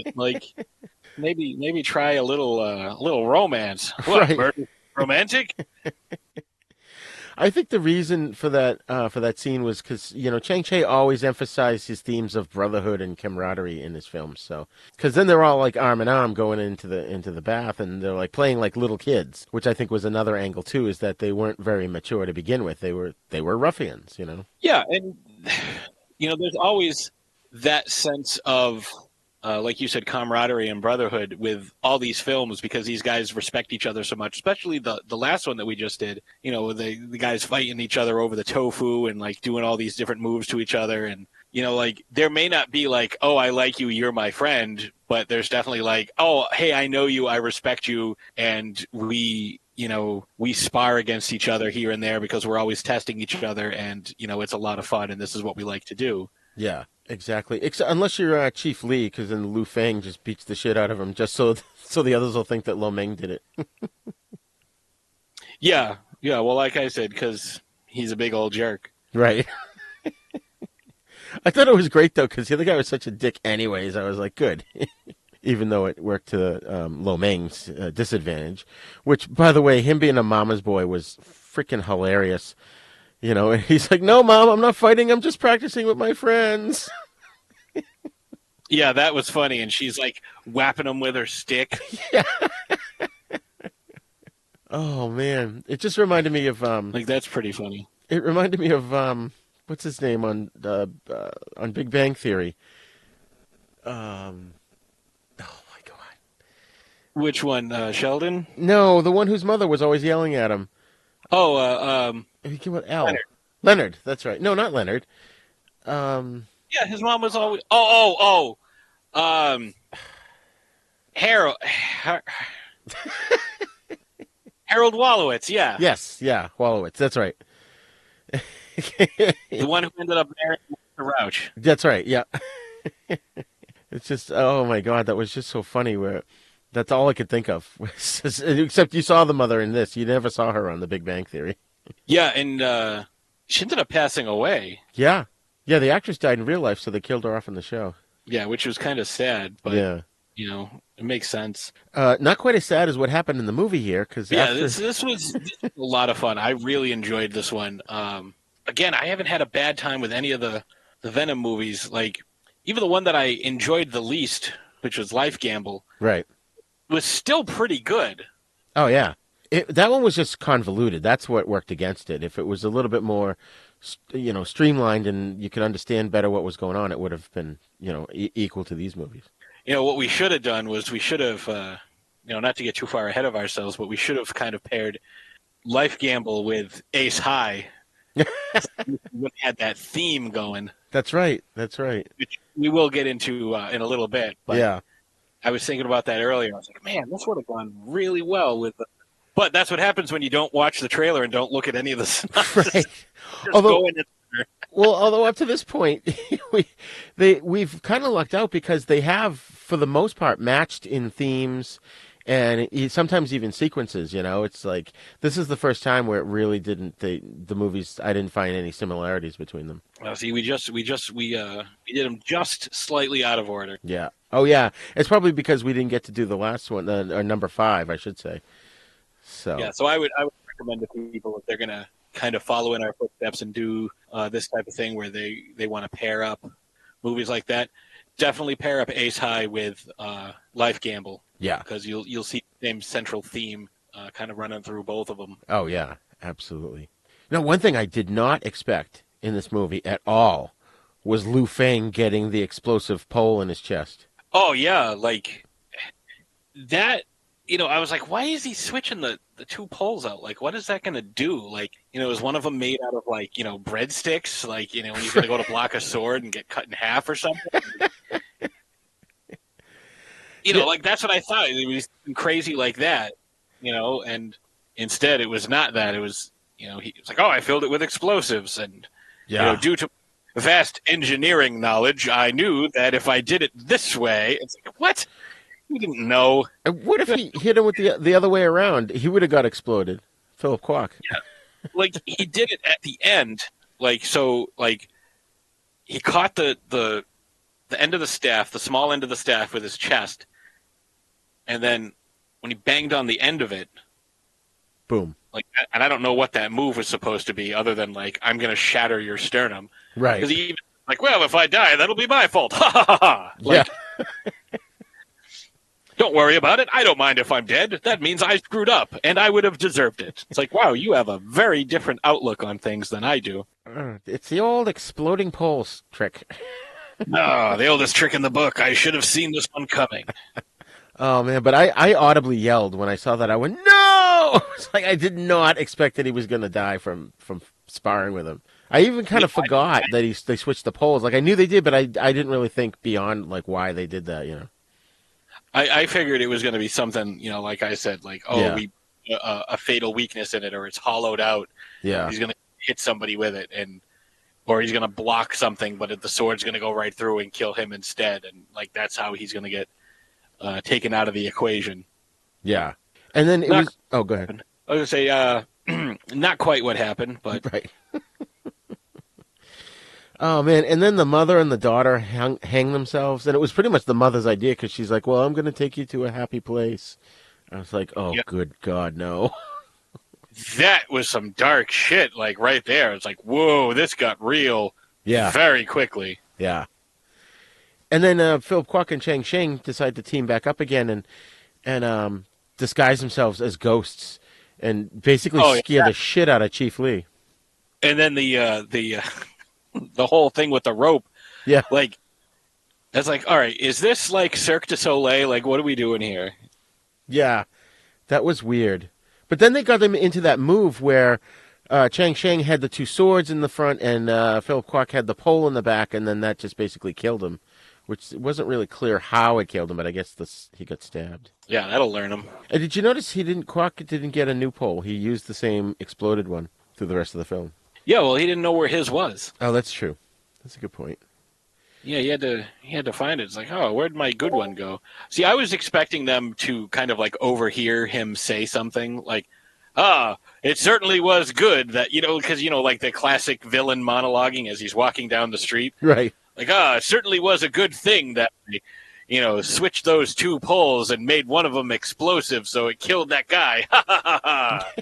it? Like, maybe try a little romance. What, right. Romantic? I think the reason for that scene was because Chang Che always emphasized his themes of brotherhood and camaraderie in his films. So because then they're all like arm in arm going into the bath, and they're like playing like little kids, which I think was another angle too, is that they weren't very mature to begin with. They were ruffians, Yeah, and there's always that sense of, like you said, camaraderie and brotherhood with all these films, because these guys respect each other so much, especially the last one that we just did, the guys fighting each other over the tofu and, like, doing all these different moves to each other. And, like, there may not be like, oh, I like you, you're my friend, but there's definitely like, oh, hey, I know you, I respect you, and we spar against each other here and there because we're always testing each other, and, it's a lot of fun, and this is what we like to do. Yeah, exactly. Unless you're Chief Lee, because then Lu Fang just beats the shit out of him just so the others will think that Lo Meng did it. Yeah. Well, like I said, because he's a big old jerk. Right. I thought it was great, though, because the other guy was such a dick anyways. I was like, good. Even though it worked to Lo Meng's disadvantage. Which, by the way, him being a mama's boy was freaking hilarious. And he's like, no, Mom, I'm not fighting. I'm just practicing with my friends. Yeah, that was funny. And she's like whapping him with her stick. Yeah. Oh, man. It just reminded me of... like, that's pretty funny. It reminded me of... what's his name on Big Bang Theory? Oh, my God. Which one? Sheldon? No, the one whose mother was always yelling at him. Oh, L. Leonard, that's right. No, not Leonard. Yeah, his mom was always... Harold Harold Wallowitz, yeah. Yes, yeah, Wallowitz. That's right. The one who ended up marrying Mr. Rouch. That's right. Yeah. It's just, oh my God, that was just so funny. Where that's all I could think of. Except you saw the mother in this. You never saw her on The Big Bang Theory. Yeah, and she ended up passing away. Yeah. Yeah, the actress died in real life, so they killed her off in the show. Yeah, which was kind of sad, but yeah, it makes sense. Not quite as sad as what happened in the movie here, because this was a lot of fun. I really enjoyed this one. Again, I haven't had a bad time with any of the Venom movies. Like, even the one that I enjoyed the least, which was Life Gamble, right, was still pretty good. Oh yeah, that one was just convoluted. That's what worked against it. If it was a little bit more, streamlined and you could understand better what was going on, it would have been, equal to these movies. What we should have done was we should have, not to get too far ahead of ourselves, but we should have kind of paired Life Gamble with Ace High. We had that theme going. That's right. That's right. Which we will get into in a little bit. But yeah. I was thinking about that earlier. I was like, man, this would have gone really well with. But that's what happens when you don't watch the trailer and don't look at any of the synopsis. Right. Although up to this point, we've kind of lucked out because they have, for the most part, matched in themes and sometimes even sequences. It's like this is the first time where it really didn't. The movies, I didn't find any similarities between them. Well, see, we did them just slightly out of order. Yeah. Oh yeah. It's probably because we didn't get to do the last one, or number 5, I should say. So yeah. So I would recommend to people if they're gonna kind of follow in our footsteps and do this type of thing where they want to pair up movies like that, definitely pair up Ace High with Life Gamble. Yeah, because you'll see the same central theme kind of running through both of them. Oh yeah, absolutely. Now, one thing I did not expect in this movie at all was Liu Fang getting the explosive pole in his chest. Oh yeah, like that. I was like, why is he switching the 2 poles out? Like, what is that going to do? Like, is one of them made out of, like, breadsticks? Like, when he's going to go to block a sword and get cut in half or something? Like, that's what I thought. It was crazy like that, and instead it was not that. It was, he was like, oh, I filled it with explosives. And, due to vast engineering knowledge, I knew that if I did it this way, it's like, what? We didn't know. And what if he hit him with the other way around? He would have got exploded. Philip Kwok. Yeah. Like, he did it at the end. Like, so, like, he caught the end of the staff, the small end of the staff with his chest. And then when he banged on the end of it. Boom. Like, and I don't know what that move was supposed to be other than, like, I'm going to shatter your sternum. Right. Because he even, like, well, if I die, that'll be my fault. Ha, ha, ha, ha. Like, yeah. Don't worry about it. I don't mind if I'm dead. That means I screwed up, and I would have deserved it. It's like, wow, you have a very different outlook on things than I do. It's the old exploding poles trick. The oldest trick in the book. I should have seen this one coming. Oh, man, but I audibly yelled when I saw that. I went, no! It's like I did not expect that he was going to die from sparring with him. I even kind of forgot that they switched the poles. Like, I knew they did, but I didn't really think beyond, like, why they did that, I figured it was going to be something, like I said, like, a fatal weakness in it, or it's hollowed out. Yeah. He's going to hit somebody with it, or he's going to block something, but the sword's going to go right through and kill him instead. And, like, that's how he's going to get taken out of the equation. Yeah. And then it was... Oh, go ahead. I was going to say, not quite what happened, but... Right. Oh, man. And then the mother and the daughter hang themselves. And it was pretty much the mother's idea because she's like, well, I'm going to take you to a happy place. I was like, oh, Good God, no. That was some dark shit, like, right there. It's like, whoa, this got real very quickly. Yeah. And then Philip Kwok and Chang Sheng decide to team back up again and disguise themselves as ghosts and basically scare the shit out of Chief Lee. And then the whole thing with the rope. Yeah. Like, it's like, all right, is this like Cirque du Soleil? Like, what are we doing here? Yeah, that was weird. But then they got them into that move where Chang Sheng had the 2 swords in the front and Philip Kwok had the pole in the back, and then that just basically killed him which it wasn't really clear how it killed him, but I guess he got stabbed. Yeah, that'll learn him. And did you notice Quack didn't get a new pole? He used the same exploded one through the rest of the film. Yeah, well, he didn't know where his was. Oh, that's true. That's a good point. Yeah, he had to find it. It's like, oh, where'd my good one go? See, I was expecting them to kind of like overhear him say something like, it certainly was good that, because, like the classic villain monologuing as he's walking down the street. Right. Like, it certainly was a good thing that they, switched those two poles and made one of them explosive, so it killed that guy. Ha ha ha ha.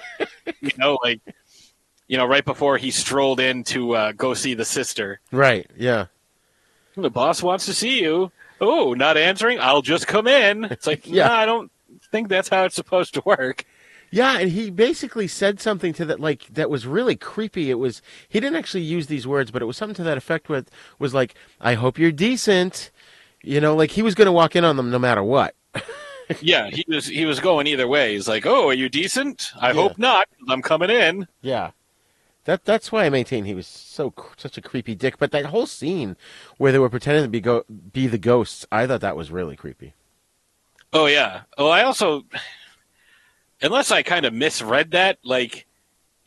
Right before he strolled in to go see the sister. Right, yeah. The boss wants to see you. Oh, not answering? I'll just come in. It's like, Yeah. Nah, I don't think that's how it's supposed to work. Yeah, and he basically said something to that was really creepy. He didn't actually use these words, but it was something to that effect was like, I hope you're decent. Like he was going to walk in on them no matter what. Yeah, he was going either way. He's like, oh, are you decent? I hope not. I'm coming in. Yeah. That's why I maintain he was such a creepy dick. But that whole scene where they were pretending to be the ghosts, I thought that was really creepy. Oh, yeah. Well, I also, unless I kind of misread that, like,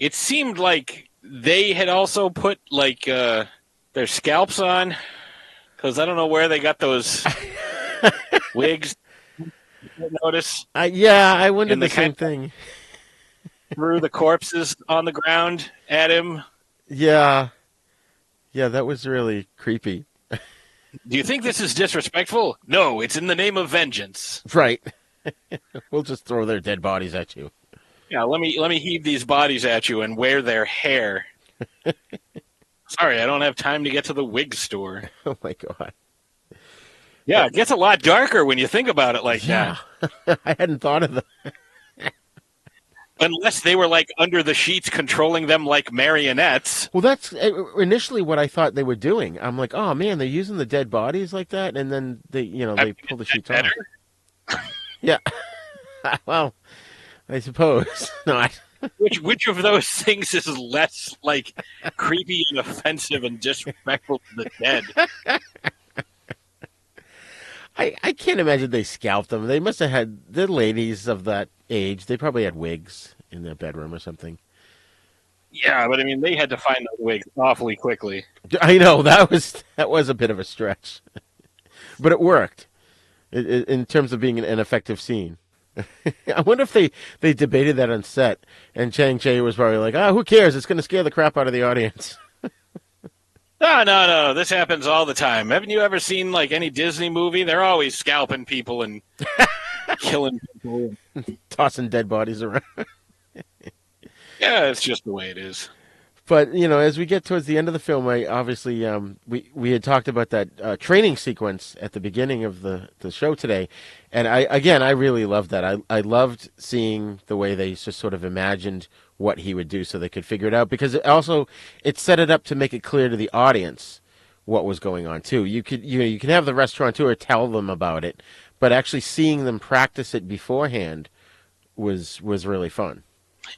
it seemed like they had also put, like, their scalps on. Because I don't know where they got those wigs. Notice? Yeah, I wondered the same thing. Threw the corpses on the ground at him. Yeah, that was really creepy. Do you think this is disrespectful? No, it's in the name of vengeance. Right. We'll just throw their dead bodies at you. Yeah, let me heave these bodies at you and wear their hair. Sorry, I don't have time to get to the wig store. Oh my god. Yeah, it gets a lot darker when you think about it like that. I hadn't thought of that. Unless they were like under the sheets controlling them like marionettes. Well, that's initially what I thought they were doing. I'm like, oh man, they're using the dead bodies like that, and then they pull the sheets off. Yeah. Well, I suppose not. Which of those things is less like creepy and offensive and disrespectful to the dead? I can't imagine they scalped them. They must have had the ladies of that age. They probably had wigs in their bedroom or something. Yeah, but I mean, they had to find those wigs awfully quickly. I know that was a bit of a stretch, but it worked in terms of being an effective scene. I wonder if they debated that on set, and Chang-Chi was probably like, who cares? It's going to scare the crap out of the audience. No. This happens all the time. Haven't you ever seen like any Disney movie? They're always scalping people and killing people, tossing dead bodies around. Yeah, it's just the way it is. But as we get towards the end of the film, obviously we had talked about that training sequence at the beginning of the show today, and I really loved that. I loved seeing the way they just sort of imagined what he would do so they could figure it out, because it set it up to make it clear to the audience what was going on too. You can have the restaurateur tell them about it, but actually seeing them practice it beforehand was really fun.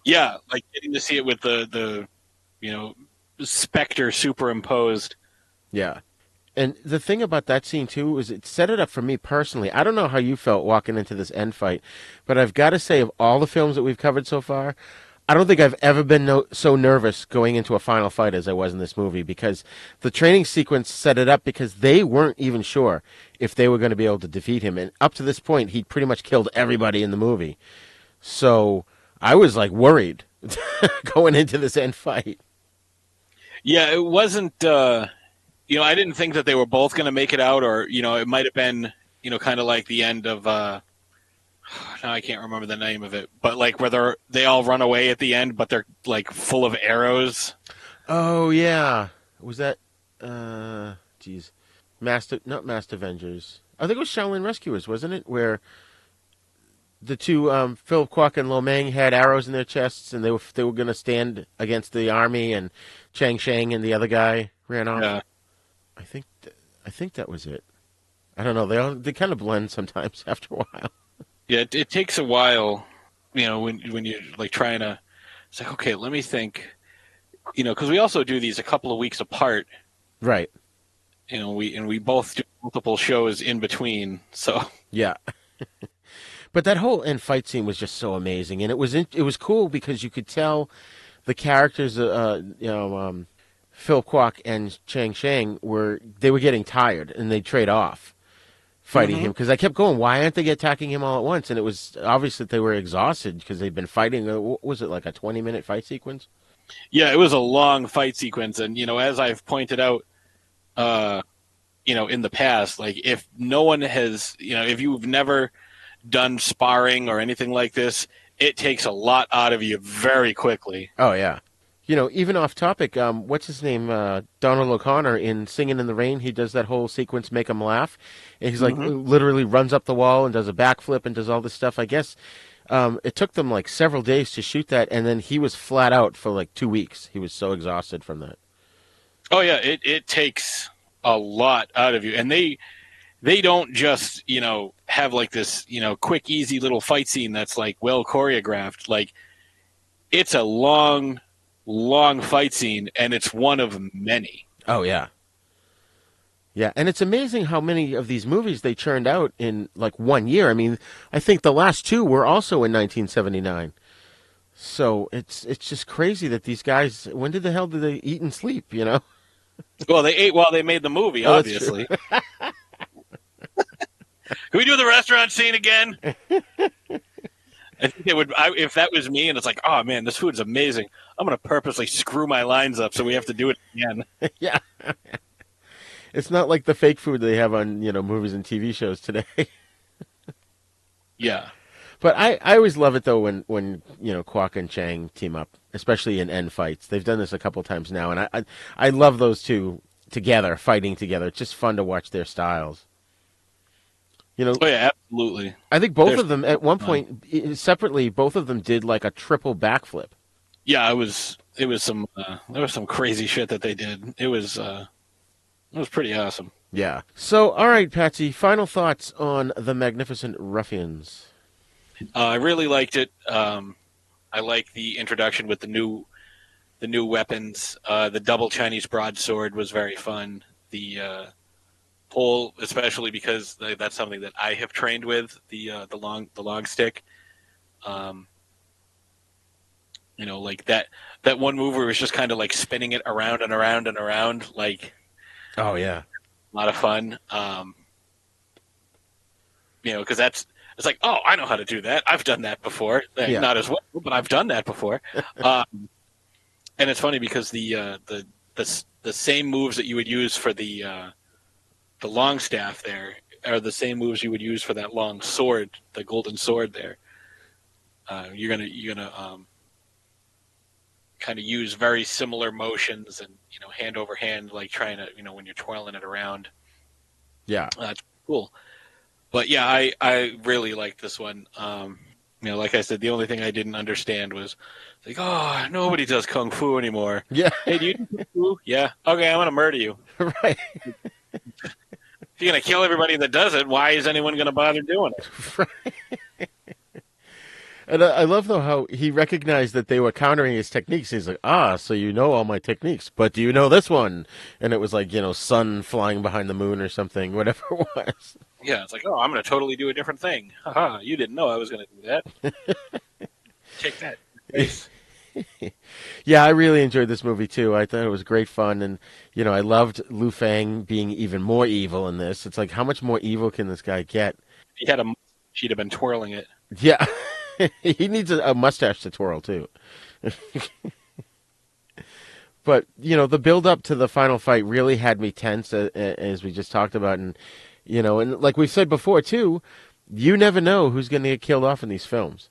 Yeah, like getting to see it with the specter superimposed. Yeah. And the thing about that scene, too, is it set it up for me personally. I don't know how you felt walking into this end fight, but I've got to say, of all the films that we've covered so far, I don't think I've ever been so nervous going into a final fight as I was in this movie, because the training sequence set it up because they weren't even sure if they were going to be able to defeat him. And up to this point, he'd pretty much killed everybody in the movie. So I was, like, worried going into this end fight. Yeah, it wasn't, I didn't think that they were both going to make it out, or, it might have been, kind of like the end of, now I can't remember the name of it, but like where they all run away at the end, but they're like full of arrows. Oh, yeah. Was that, not Master Avengers. I think it was Shaolin Rescuers, wasn't it? Where the two, Phil Kwok and Lo Mang, had arrows in their chests, and they were going to stand against the army, and Chang Shang and the other guy ran off. Yeah. I think that was it. I don't know. They kind of blend sometimes after a while. Yeah, it takes a while, when you're like trying to. It's like, okay, let me think. Because we also do these a couple of weeks apart. Right. We both do multiple shows in between. So Yeah. But that whole end fight scene was just so amazing, and it was cool because you could tell the characters, Phil Kwok and Chang Shang were getting tired, and they'd trade off fighting him because I kept going, why aren't they attacking him all at once? And it was obvious that they were exhausted because they'd been fighting. What was it, like a 20-minute fight sequence? yeah, it was a long fight sequence, and as I've pointed out, in the past, like if no one has, if you've never done sparring or anything like this, it takes a lot out of you very quickly. Oh yeah. Even off topic, what's his name? Donald O'Connor in Singing in the Rain. He does that whole sequence, make him laugh. And he's like, literally runs up the wall and does a backflip and does all this stuff. I guess it took them like several days to shoot that, and then he was flat out for like 2 weeks. He was so exhausted from that. Oh yeah, it takes a lot out of you, and they don't just have like this quick, easy little fight scene that's like well choreographed. Like it's a long fight scene, and it's one of many. Oh yeah. Yeah, and it's amazing how many of these movies they churned out in like 1 year. I mean, I think the last two were also in 1979. So it's just crazy that these guys, when the hell did they eat and sleep, Well, they ate while they made the movie, obviously. Can we do the restaurant scene again? I think it would. If that was me, and it's like, oh man, this food's amazing. I'm going to purposely screw my lines up so we have to do it again. Yeah, it's not like the fake food they have on movies and TV shows today. Yeah, but I always love it though when Kwok and Chang team up, especially in end fights. They've done this a couple times now, and I love those two together fighting together. It's just fun to watch their styles. Oh yeah, absolutely. I think both of them at one point separately, both of them did like a triple backflip. Yeah, it was some there was some crazy shit that they did. It was pretty awesome. Yeah. So, all right, Patsy, final thoughts on the Magnificent Ruffians. I really liked it. I like the introduction with the new weapons. The double Chinese broadsword was very fun. The pole, especially because that's something that I have trained with, the long stick. Like that one move where it was just kind of like spinning it around and around and around, like. Oh yeah, a lot of fun. Because it's like, oh, I know how to do that. I've done that before. Yeah. Not as well, but I've done that before. And it's funny because the same moves that you would use for the long staff there are the same moves you would use for that long sword, the golden sword there. You're gonna kind of use very similar motions and hand over hand, like trying to when you're twirling it around. Yeah, that's cool. But yeah, I really liked this one. Like I said, the only thing I didn't understand was like, oh, nobody does kung fu anymore. Yeah. Hey, do you do kung fu? Yeah. Okay, I'm gonna murder you. Right. If you're gonna kill everybody that does it, why is anyone gonna bother doing it? Right. And I love, though, how he recognized that they were countering his techniques. He's like, so you know all my techniques, but do you know this one? And it was like, sun flying behind the moon or something, whatever it was. Yeah, it's like, oh, I'm going to totally do a different thing. Haha, you didn't know I was going to do that. Take that. Yeah, I really enjoyed this movie, too. I thought it was great fun. And, I loved Lu Fang being even more evil in this. It's like, how much more evil can this guy get? If he had she'd have been twirling it. Yeah. He needs a mustache to twirl, too. But, the build-up to the final fight really had me tense, as we just talked about. And, and like we said before, too, you never know who's going to get killed off in these films.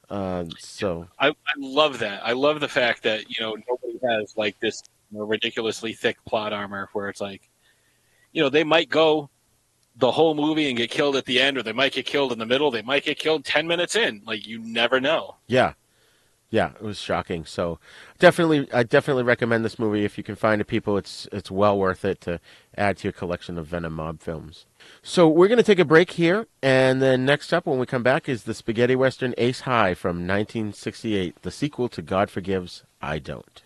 So I love that. I love the fact that, nobody has, like, this ridiculously thick plot armor where it's like, they might go the whole movie and get killed at the end, or they might get killed in the middle. They might get killed 10 minutes in. Like, you never know. Yeah. Yeah, it was shocking. So I definitely recommend this movie. If you can find it, people, it's well worth it to add to your collection of Venom Mob films. So we're going to take a break here, and then next up when we come back is the spaghetti western Ace High from 1968, the sequel to God Forgives, I Don't.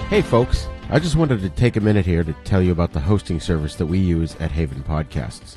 Hey folks, I just wanted to take a minute here to tell you about the hosting service that we use at Haven Podcasts.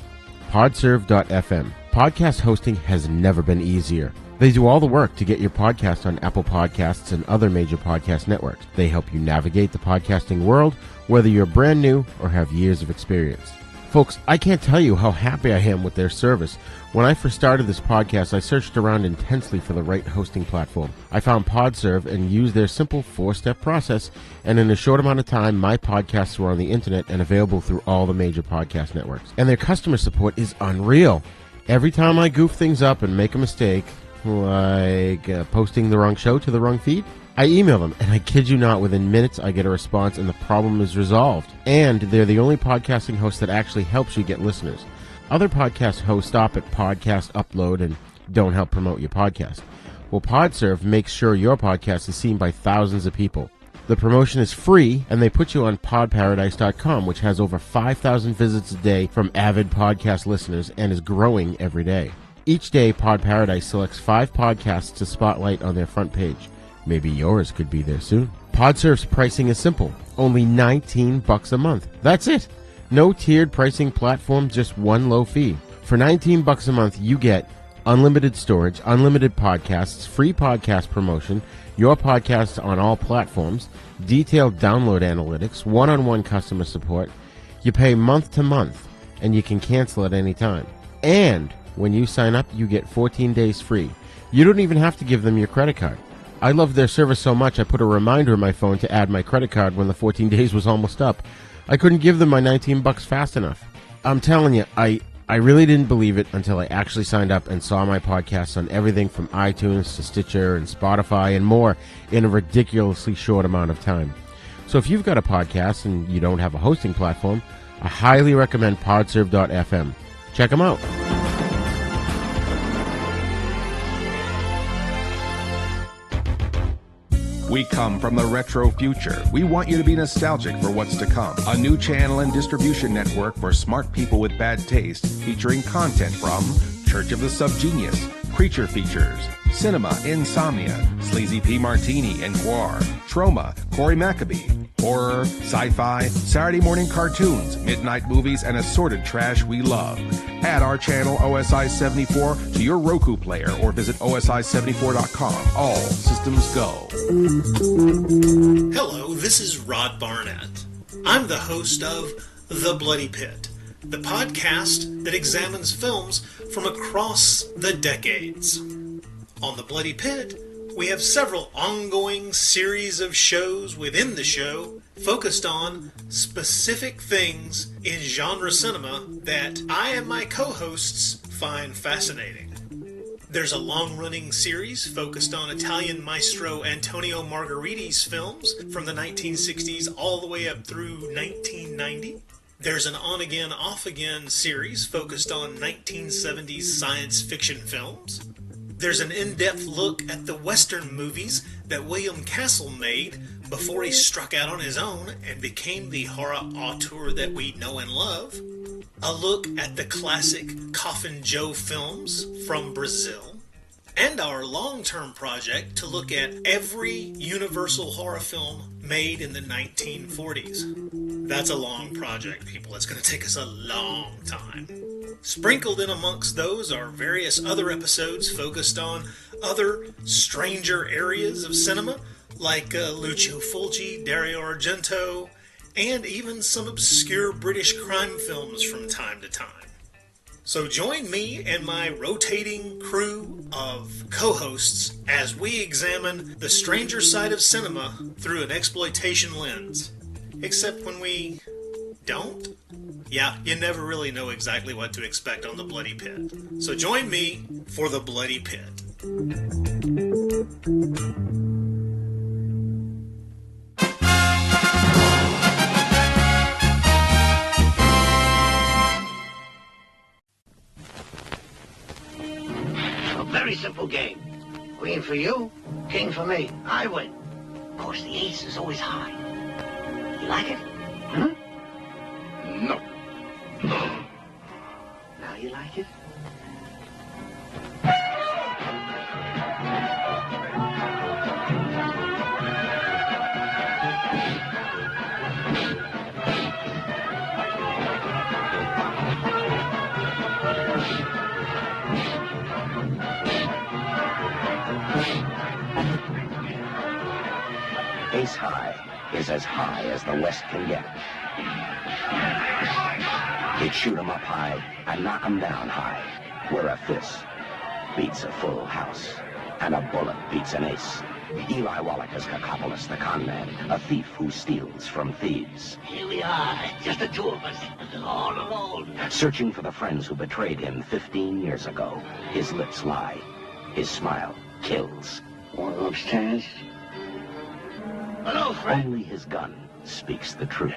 Podserve.fm. Podcast hosting has never been easier. They do all the work to get your podcast on Apple Podcasts and other major podcast networks. They help you navigate the podcasting world, whether you're brand new or have years of experience. Folks, I can't tell you how happy I am with their service. When I first started this podcast, I searched around intensely for the right hosting platform. I found Podserve and used their simple 4-step process, and in a short amount of time, my podcasts were on the internet and available through all the major podcast networks. And their customer support is unreal. Every time I goof things up and make a mistake, like posting the wrong show to the wrong feed, I email them, and I kid you not, within minutes I get a response and the problem is resolved. And they're the only podcasting host that actually helps you get listeners. Other podcast hosts stop at podcast upload and don't help promote your podcast. Well, Podserve makes sure your podcast is seen by thousands of people. The promotion is free, and they put you on podparadise.com, which has over 5,000 visits a day from avid podcast listeners and is growing every day. Each day, Pod Paradise selects 5 podcasts to spotlight on their front page. Maybe yours could be there soon. Podserve's pricing is simple. Only $19 a month. That's it. No tiered pricing platform, just one low fee. For $19 a month, you get unlimited storage, unlimited podcasts, free podcast promotion, your podcasts on all platforms, detailed download analytics, one-on-one customer support. You pay month to month, and you can cancel at any time. And when you sign up, you get 14 days free. You don't even have to give them your credit card. I love their service so much I put a reminder in my phone to add my credit card when the 14 days was almost up. I couldn't give them my $19 fast enough. I'm telling you, I really didn't believe it until I actually signed up and saw my podcasts on everything from iTunes to Stitcher and Spotify and more in a ridiculously short amount of time. So if you've got a podcast and you don't have a hosting platform, I highly recommend podserve.fm. Check them out. We come from the retro future. We want you to be nostalgic for what's to come. A new channel and distribution network for smart people with bad taste, featuring content from Church of the Subgenius, Creature Features, Cinema, Insomnia, Sleazy P. Martini and Guar, Troma, Corey Maccabee, horror, sci-fi, Saturday morning cartoons, midnight movies, and assorted trash we love. Add our channel OSI 74 to your Roku player or visit OSI74.com. All systems go. Hello, this is Rod Barnett. I'm the host of The Bloody Pit, the podcast that examines films from across the decades. On The Bloody Pit, we have several ongoing series of shows within the show focused on specific things in genre cinema that I and my co-hosts find fascinating. There's a long-running series focused on Italian maestro Antonio Margheriti's films from the 1960s all the way up through 1990. There's an on-again, off-again series focused on 1970s science fiction films. There's an in-depth look at the Western movies that William Castle made before he struck out on his own and became the horror auteur that we know and love. A look at the classic Coffin Joe films from Brazil. And our long-term project to look at every Universal horror film made in the 1940s. That's a long project, people. It's going to take us a long time. Sprinkled in amongst those are various other episodes focused on other stranger areas of cinema, like Lucio Fulci, Dario Argento, and even some obscure British crime films from time to time. So join me and my rotating crew of co-hosts as we examine the stranger side of cinema through an exploitation lens. Except when we don't. Yeah, you never really know exactly what to expect on The Bloody Pit. So join me for The Bloody Pit. A very simple game. Queen for you, king for me. I win. Of course, the ace is always high. You like it? Hmm? No. Now you like it? Ace High is as high as the West can get. He'd shoot 'em up high and knock 'em down high, where a fist beats a full house and a bullet beats an ace. Eli Wallach is Cacopolis, the con man, a thief who steals from thieves. Here we are, just the two of us, all alone. Searching for the friends who betrayed him 15 years ago. His lips lie. His smile kills. Want to go upstairs? Hello, friend. Only his gun speaks the truth.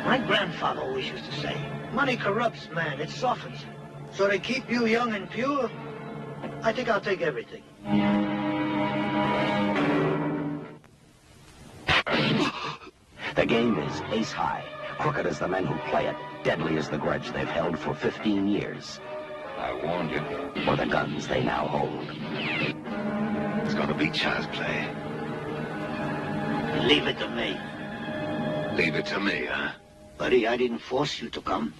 My grandfather always used to say, money corrupts, man. It softens. So to keep you young and pure, I think I'll take everything. The game is ace high. Crooked as the men who play it. Deadly as the grudge they've held for 15 years. I warned you. Or the guns they now hold. It's gonna be child's play. Leave it to me. Leave it to me, huh? Buddy, I didn't force you to come.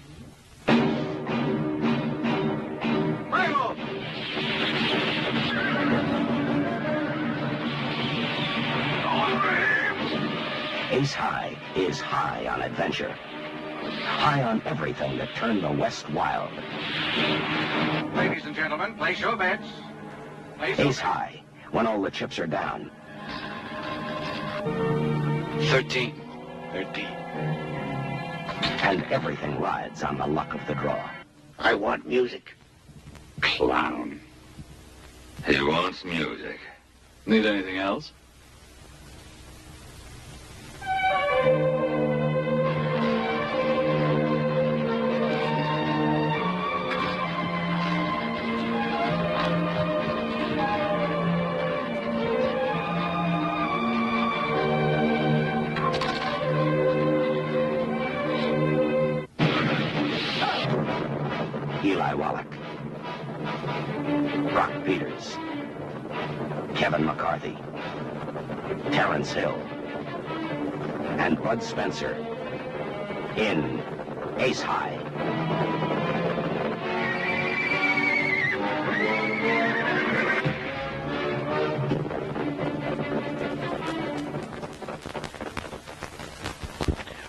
Ace High is high on adventure. High on everything that turned the West wild. Ladies and gentlemen, place your bets. Ace High, when all the chips are down. 13. And everything rides on the luck of the draw. I want music. Clown. He wants music. Need anything else? Eli Wallach, Brock Peters, Kevin McCarthy, Terence Hill, and Bud Spencer in Ace High.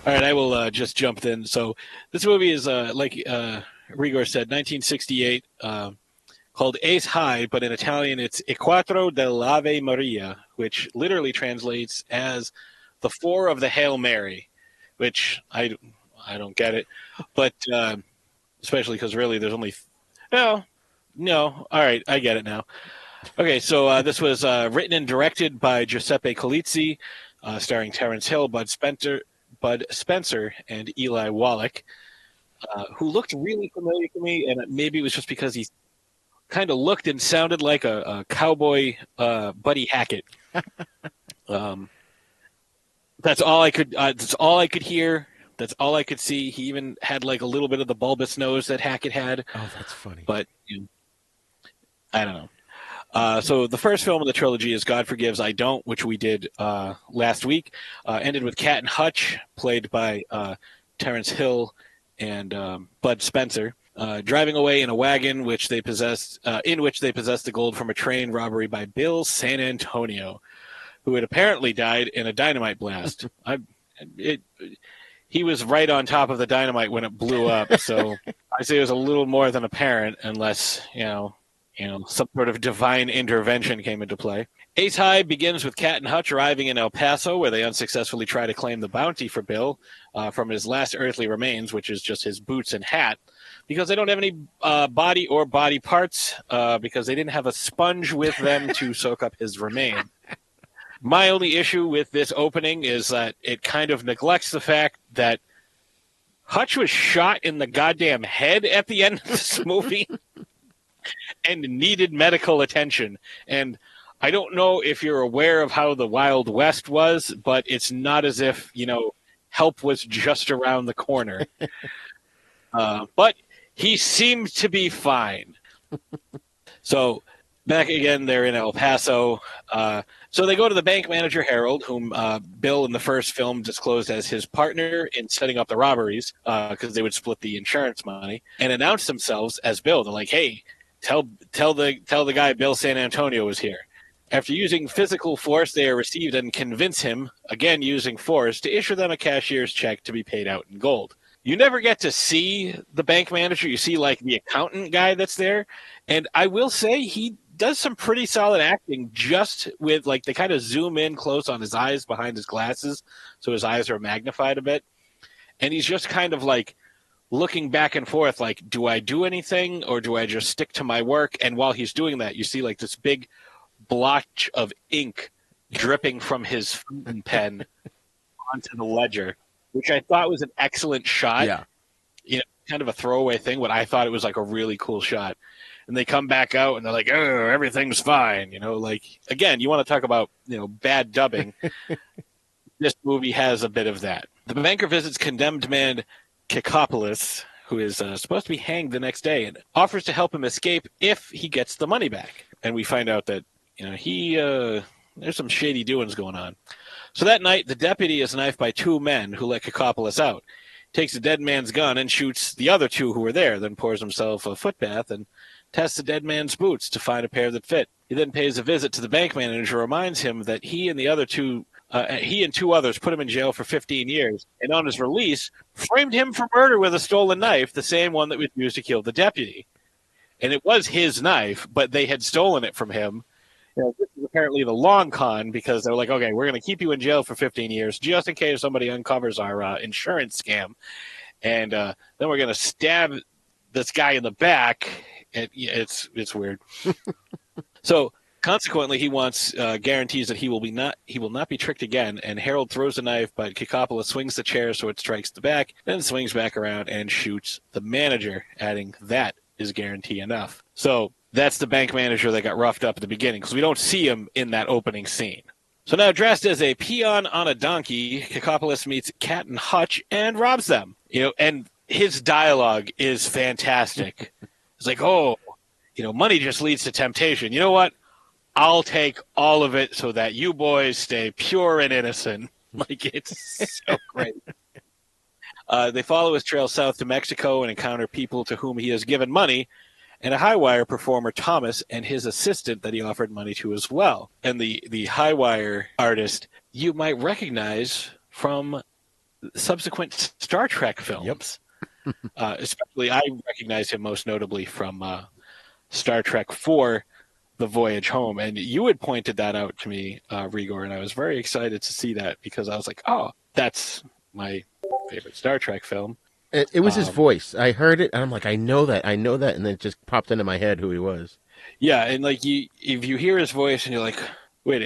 All right, I will just jump in. So this movie is, like Rigor said, 1968, called Ace High, but in Italian it's I Quattro dell'Ave Maria, which literally translates as the Four of the Hail Mary, which I don't get it, but especially because really there's only no. All right, I get it now. Okay, so this was written and directed by Giuseppe Colizzi, starring Terence Hill, Bud Spencer, and Eli Wallach, who looked really familiar to me, and maybe it was just because he kind of looked and sounded like a cowboy Buddy Hackett. That's all I could. That's all I could hear. That's all I could see. He even had like a little bit of the bulbous nose that Hackett had. Oh, that's funny. But I don't know. So the first film of the trilogy is God Forgives, I Don't, which we did last week. Ended with Cat and Hutch, played by Terence Hill and Bud Spencer, driving away in a wagon in which they possessed the gold from a train robbery by Bill San Antonio, who had apparently died in a dynamite blast. He was right on top of the dynamite when it blew up, so I say it was a little more than apparent, unless some sort of divine intervention came into play. Ace High begins with Cat and Hutch arriving in El Paso, where they unsuccessfully try to claim the bounty for Bill from his last earthly remains, which is just his boots and hat, because they don't have any body or body parts, because they didn't have a sponge with them to soak up his remains. My only issue with this opening is that it kind of neglects the fact that Hutch was shot in the goddamn head at the end of this movie and needed medical attention. And I don't know if you're aware of how the Wild West was, but it's not as if, help was just around the corner. But he seemed to be fine. So back again, they're in El Paso. So they go to the bank manager, Harold, whom Bill in the first film disclosed as his partner in setting up the robberies, because they would split the insurance money, and announce themselves as Bill. They're like, hey, tell the guy Bill San Antonio was here. After using physical force, they are received and convince him, again using force, to issue them a cashier's check to be paid out in gold. You never get to see the bank manager. You see, like, the accountant guy that's there. And I will say he does some pretty solid acting just with, like, they kind of zoom in close on his eyes behind his glasses, so his eyes are magnified a bit. And he's just kind of, like, looking back and forth, like, do I do anything or do I just stick to my work? And while he's doing that, you see, like, this big blotch of ink dripping from his fountain pen onto the ledger, which I thought was an excellent shot. Yeah. You know, kind of a throwaway thing, but I thought it was like a really cool shot. And they come back out and they're like, oh, everything's fine. You know, like, again, you want to talk about, you know, bad dubbing. This movie has a bit of that. The banker visits condemned man Kikopolis, who is supposed to be hanged the next day, and offers to help him escape if he gets the money back. And we find out that, you know, there's some shady doings going on. So that night, the deputy is knifed by two men who let Kikopolis out. Takes the dead man's gun and shoots the other two who were there, then pours himself a foot bath and tests the dead man's boots to find a pair that fit. He then pays a visit to the bank manager, reminds him that he and two others put him in jail for 15 years, and on his release, framed him for murder with a stolen knife, the same one that was used to kill the deputy. And it was his knife, but they had stolen it from him. You know, this is apparently the long con, because they're like, okay, we're going to keep you in jail for 15 years just in case somebody uncovers our insurance scam. And then we're going to stab this guy in the back. And it's weird. So consequently, he wants guarantees that he will not be tricked again. And Harold throws the knife, but Kikopolis swings the chair so it strikes the back, then swings back around and shoots the manager, adding that is guarantee enough. So that's the bank manager that got roughed up at the beginning, because we don't see him in that opening scene. So now, dressed as a peon on a donkey, Kikopolis meets Cat and Hutch and robs them. You know, and his dialogue is fantastic. It's like, oh, you know, money just leads to temptation. You know what? I'll take all of it so that you boys stay pure and innocent. Like, it's so great. They follow his trail south to Mexico and encounter people to whom he has given money, and a high wire performer, Thomas, and his assistant that he offered money to as well. And the high wire artist you might recognize from subsequent Star Trek films. Yep. Especially, I recognize him most notably from Star Trek IV, The Voyage Home. And you had pointed that out to me, Rigor, and I was very excited to see that, because I was like, oh, that's my favorite Star Trek film. It was his voice. I heard it, and I'm like, I know that, and then it just popped into my head who he was. Yeah, and like if you hear his voice, and you're like, wait,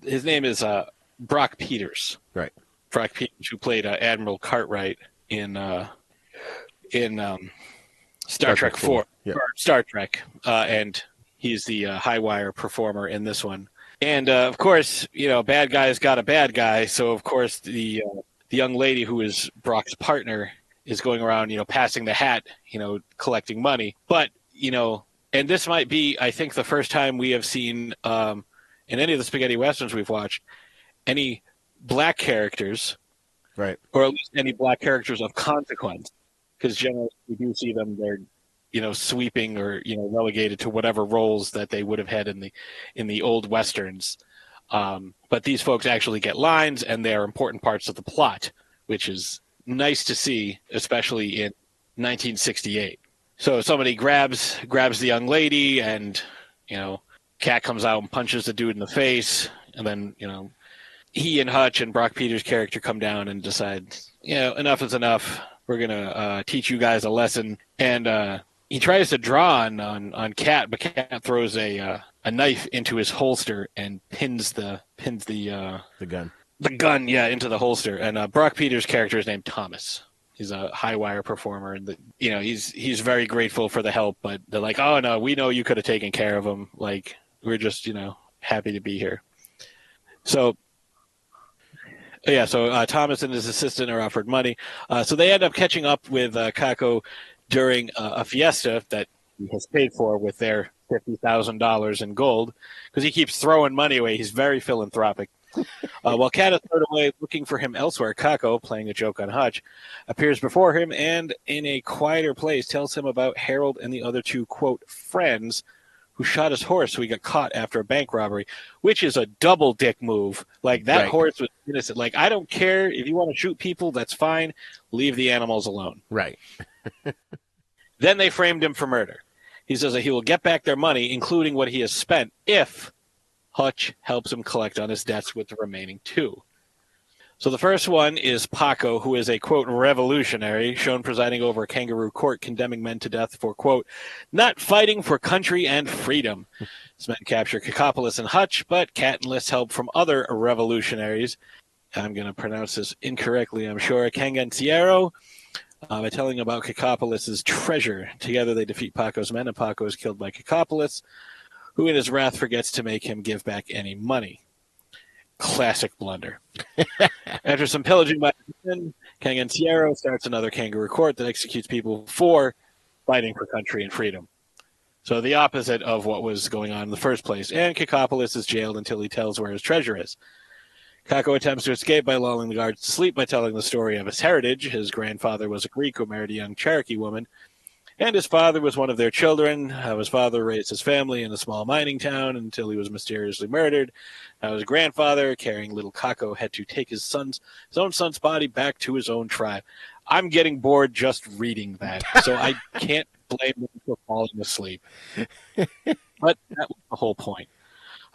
his name is Brock Peters, right? Brock Peters, who played Admiral Cartwright in Star Trek IV, yeah. Star Trek, and he's the high wire performer in this one. And of course, you know, bad guy's got a bad guy, so of course the young lady who is Brock's partner is going around, you know, passing the hat, you know, collecting money. But, you know, and this might be, I think, the first time we have seen in any of the spaghetti westerns we've watched, any black characters, right? Or at least any black characters of consequence, because generally we do see them, they're, you know, sweeping or, you know, relegated to whatever roles that they would have had in the old westerns. But these folks actually get lines, and they're important parts of the plot, which is nice to see, especially in 1968. So somebody grabs the young lady, and, you know, Cat comes out and punches the dude in the face, and then, you know, he and Hutch and Brock Peters' character come down and decide, you know, enough is enough. We're gonna teach you guys a lesson. And he tries to draw on Cat, but Cat throws a knife into his holster and pins the gun. The gun, yeah, into the holster. And Brock Peters' character is named Thomas. He's a high wire performer, and he's very grateful for the help. But they're like, "Oh no, we know you could have taken care of him. Like, we're just, you know, happy to be here." So, yeah. So Thomas and his assistant are offered money. So they end up catching up with Kako during a fiesta that he has paid for with their $50,000 in gold, because he keeps throwing money away. He's very philanthropic. While Cat is thrown away looking for him elsewhere, Kako, playing a joke on Hutch, appears before him and, in a quieter place, tells him about Harold and the other two, quote, friends, who shot his horse so he got caught after a bank robbery, which is a double dick move. Like, that horse was innocent. Like, I don't care if you want to shoot people, that's fine. Leave the animals alone. Right. Then they framed him for murder. He says that he will get back their money, including what he has spent, if Hutch helps him collect on his debts with the remaining 2. So the first one is Paco, who is a, quote, revolutionary, shown presiding over a kangaroo court condemning men to death for, quote, not fighting for country and freedom. His men capture Kikopolis and Hutch, but Cat enlists help from other revolutionaries. I'm going to pronounce this incorrectly, I'm sure. Canganciero, by telling about Kikopolis' treasure. Together they defeat Paco's men, and Paco is killed by Kikopolis, who in his wrath forgets to make him give back any money. Classic blunder. After some pillaging by Canganciero starts another kangaroo court that executes people for fighting for country and freedom. So the opposite of what was going on in the first place. And Kikopolis is jailed until he tells where his treasure is. Kako attempts to escape by lulling the guards to sleep by telling the story of his heritage. His grandfather was a Greek who married a young Cherokee woman, and his father was one of their children. How his father raised his family in a small mining town until he was mysteriously murdered. How his grandfather, carrying little Kako, had to take his own son's body back to his own tribe. I'm getting bored just reading that, so I can't blame him for falling asleep. But that was the whole point.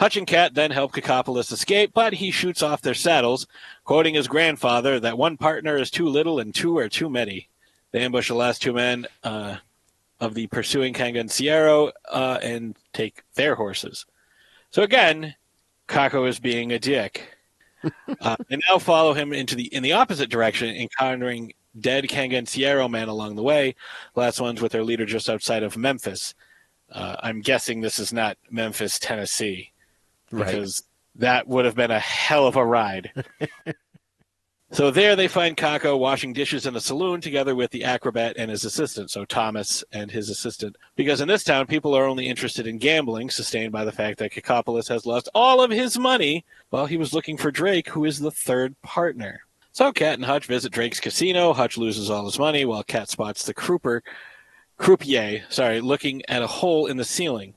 Hutch and Cat then help Kikopolis escape, but he shoots off their saddles, quoting his grandfather that one partner is too little and 2 are too many. They ambush the last 2 men of the pursuing Canganciero and take their horses. So again, Kako is being a dick. They now follow him in the opposite direction, encountering dead Canganciero men along the way. The last ones with their leader just outside of Memphis. I'm guessing this is not Memphis, Tennessee, because that would have been a hell of a ride. So there they find Kako washing dishes in a saloon together with the acrobat and his assistant, so Thomas and his assistant. Because in this town, people are only interested in gambling, sustained by the fact that Kikopolis has lost all of his money while he was looking for Drake, who is the third partner. So Cat and Hutch visit Drake's casino. Hutch loses all his money while Cat spots the croupier, looking at a hole in the ceiling.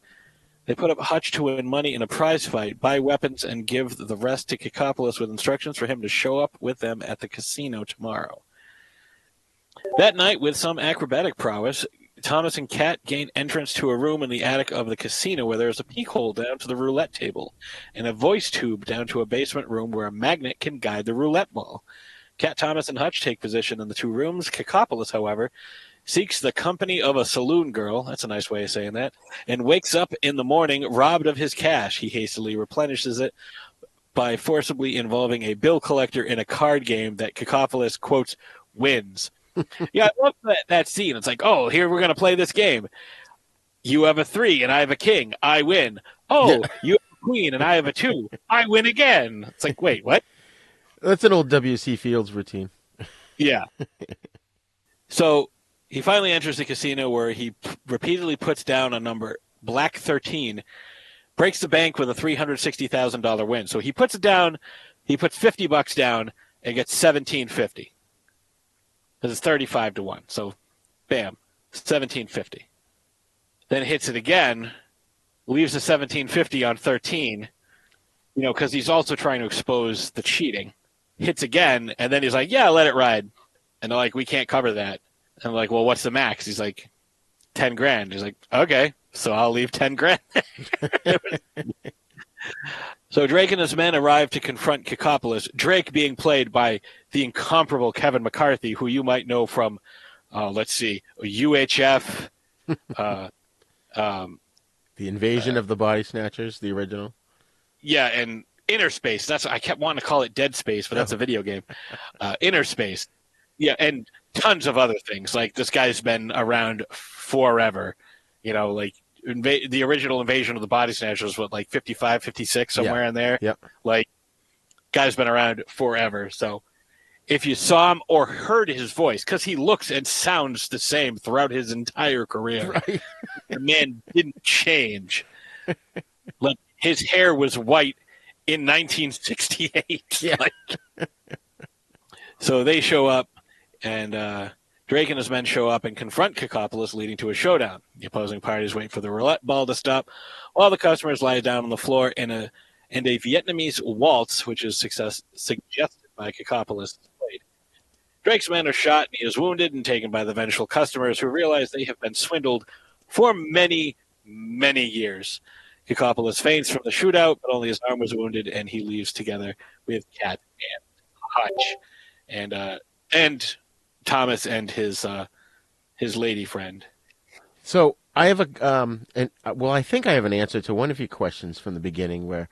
They put up Hutch to win money in a prize fight, buy weapons, and give the rest to Kikopolis with instructions for him to show up with them at the casino tomorrow. That night, with some acrobatic prowess, Thomas and Cat gain entrance to a room in the attic of the casino where there is a peek hole down to the roulette table and a voice tube down to a basement room where a magnet can guide the roulette ball. Cat, Thomas, and Hutch take position in the 2 rooms. Kikopolis, however, seeks the company of a saloon girl, that's a nice way of saying that, and wakes up in the morning robbed of his cash. He hastily replenishes it by forcibly involving a bill collector in a card game that Kikopolis, quotes, wins. Yeah, I love that scene. It's like, oh, here we're going to play this game. You have a 3 and I have a king. I win. Oh, you have a queen and I have a 2. I win again. It's like, wait, what? That's an old W.C. Fields routine. Yeah. So he finally enters the casino where he repeatedly puts down a number, Black 13, breaks the bank with a $360,000 win. So he puts it down, he puts $50 down, and gets $1,750. Because it's 35 to 1. So, bam, $1,750. Then hits it again, leaves the $1,750 on 13, because he's also trying to expose the cheating. Hits again, and then he's like, yeah, let it ride. And they're like, we can't cover that. And I'm like, well, what's the max? He's like, 10 grand. He's like, okay, so I'll leave 10 grand. So Drake and his men arrive to confront Kikopolis, Drake being played by the incomparable Kevin McCarthy, who you might know from, UHF. The Invasion of the Body Snatchers, the original. Yeah, and Inner Space. That's I kept wanting to call it Dead Space, but that's a video game. Inner Space. Yeah, and tons of other things. Like, this guy's been around forever. The original Invasion of the Body Snatchers was, 55, 56, somewhere in there. Yep. Guy's been around forever. So if you saw him or heard his voice, because he looks and sounds the same throughout his entire career. Right. The man didn't change. His hair was white in 1968. Yeah. So they show up, and Drake and his men show up and confront Cacopoulos, leading to a showdown. The opposing parties wait for the roulette ball to stop, while the customers lie down on the floor in a Vietnamese waltz, which is suggested by Cacopoulos. Drake's men are shot, and he is wounded and taken by the vengeful customers, who realize they have been swindled for many, many years. Cacopoulos faints from the shootout, but only his arm was wounded, and he leaves together with Cat and Hutch, and Thomas and his lady friend. So I have I think I have an answer to one of your questions from the beginning, where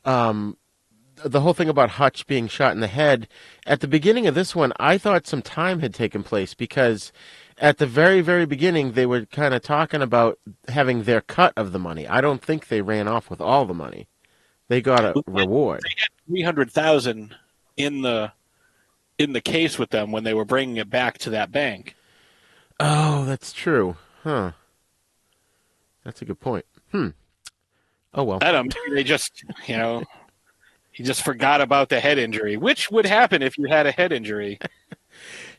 the whole thing about Hutch being shot in the head. At the beginning of this one, I thought some time had taken place, because at the very, very beginning, they were kind of talking about having their cut of the money. I don't think they ran off with all the money. They got a reward. They had $300,000 in the case with them when they were bringing it back to that bank. Oh, that's true. Huh. That's a good point. Oh, well. They just, he just forgot about the head injury, which would happen if you had a head injury.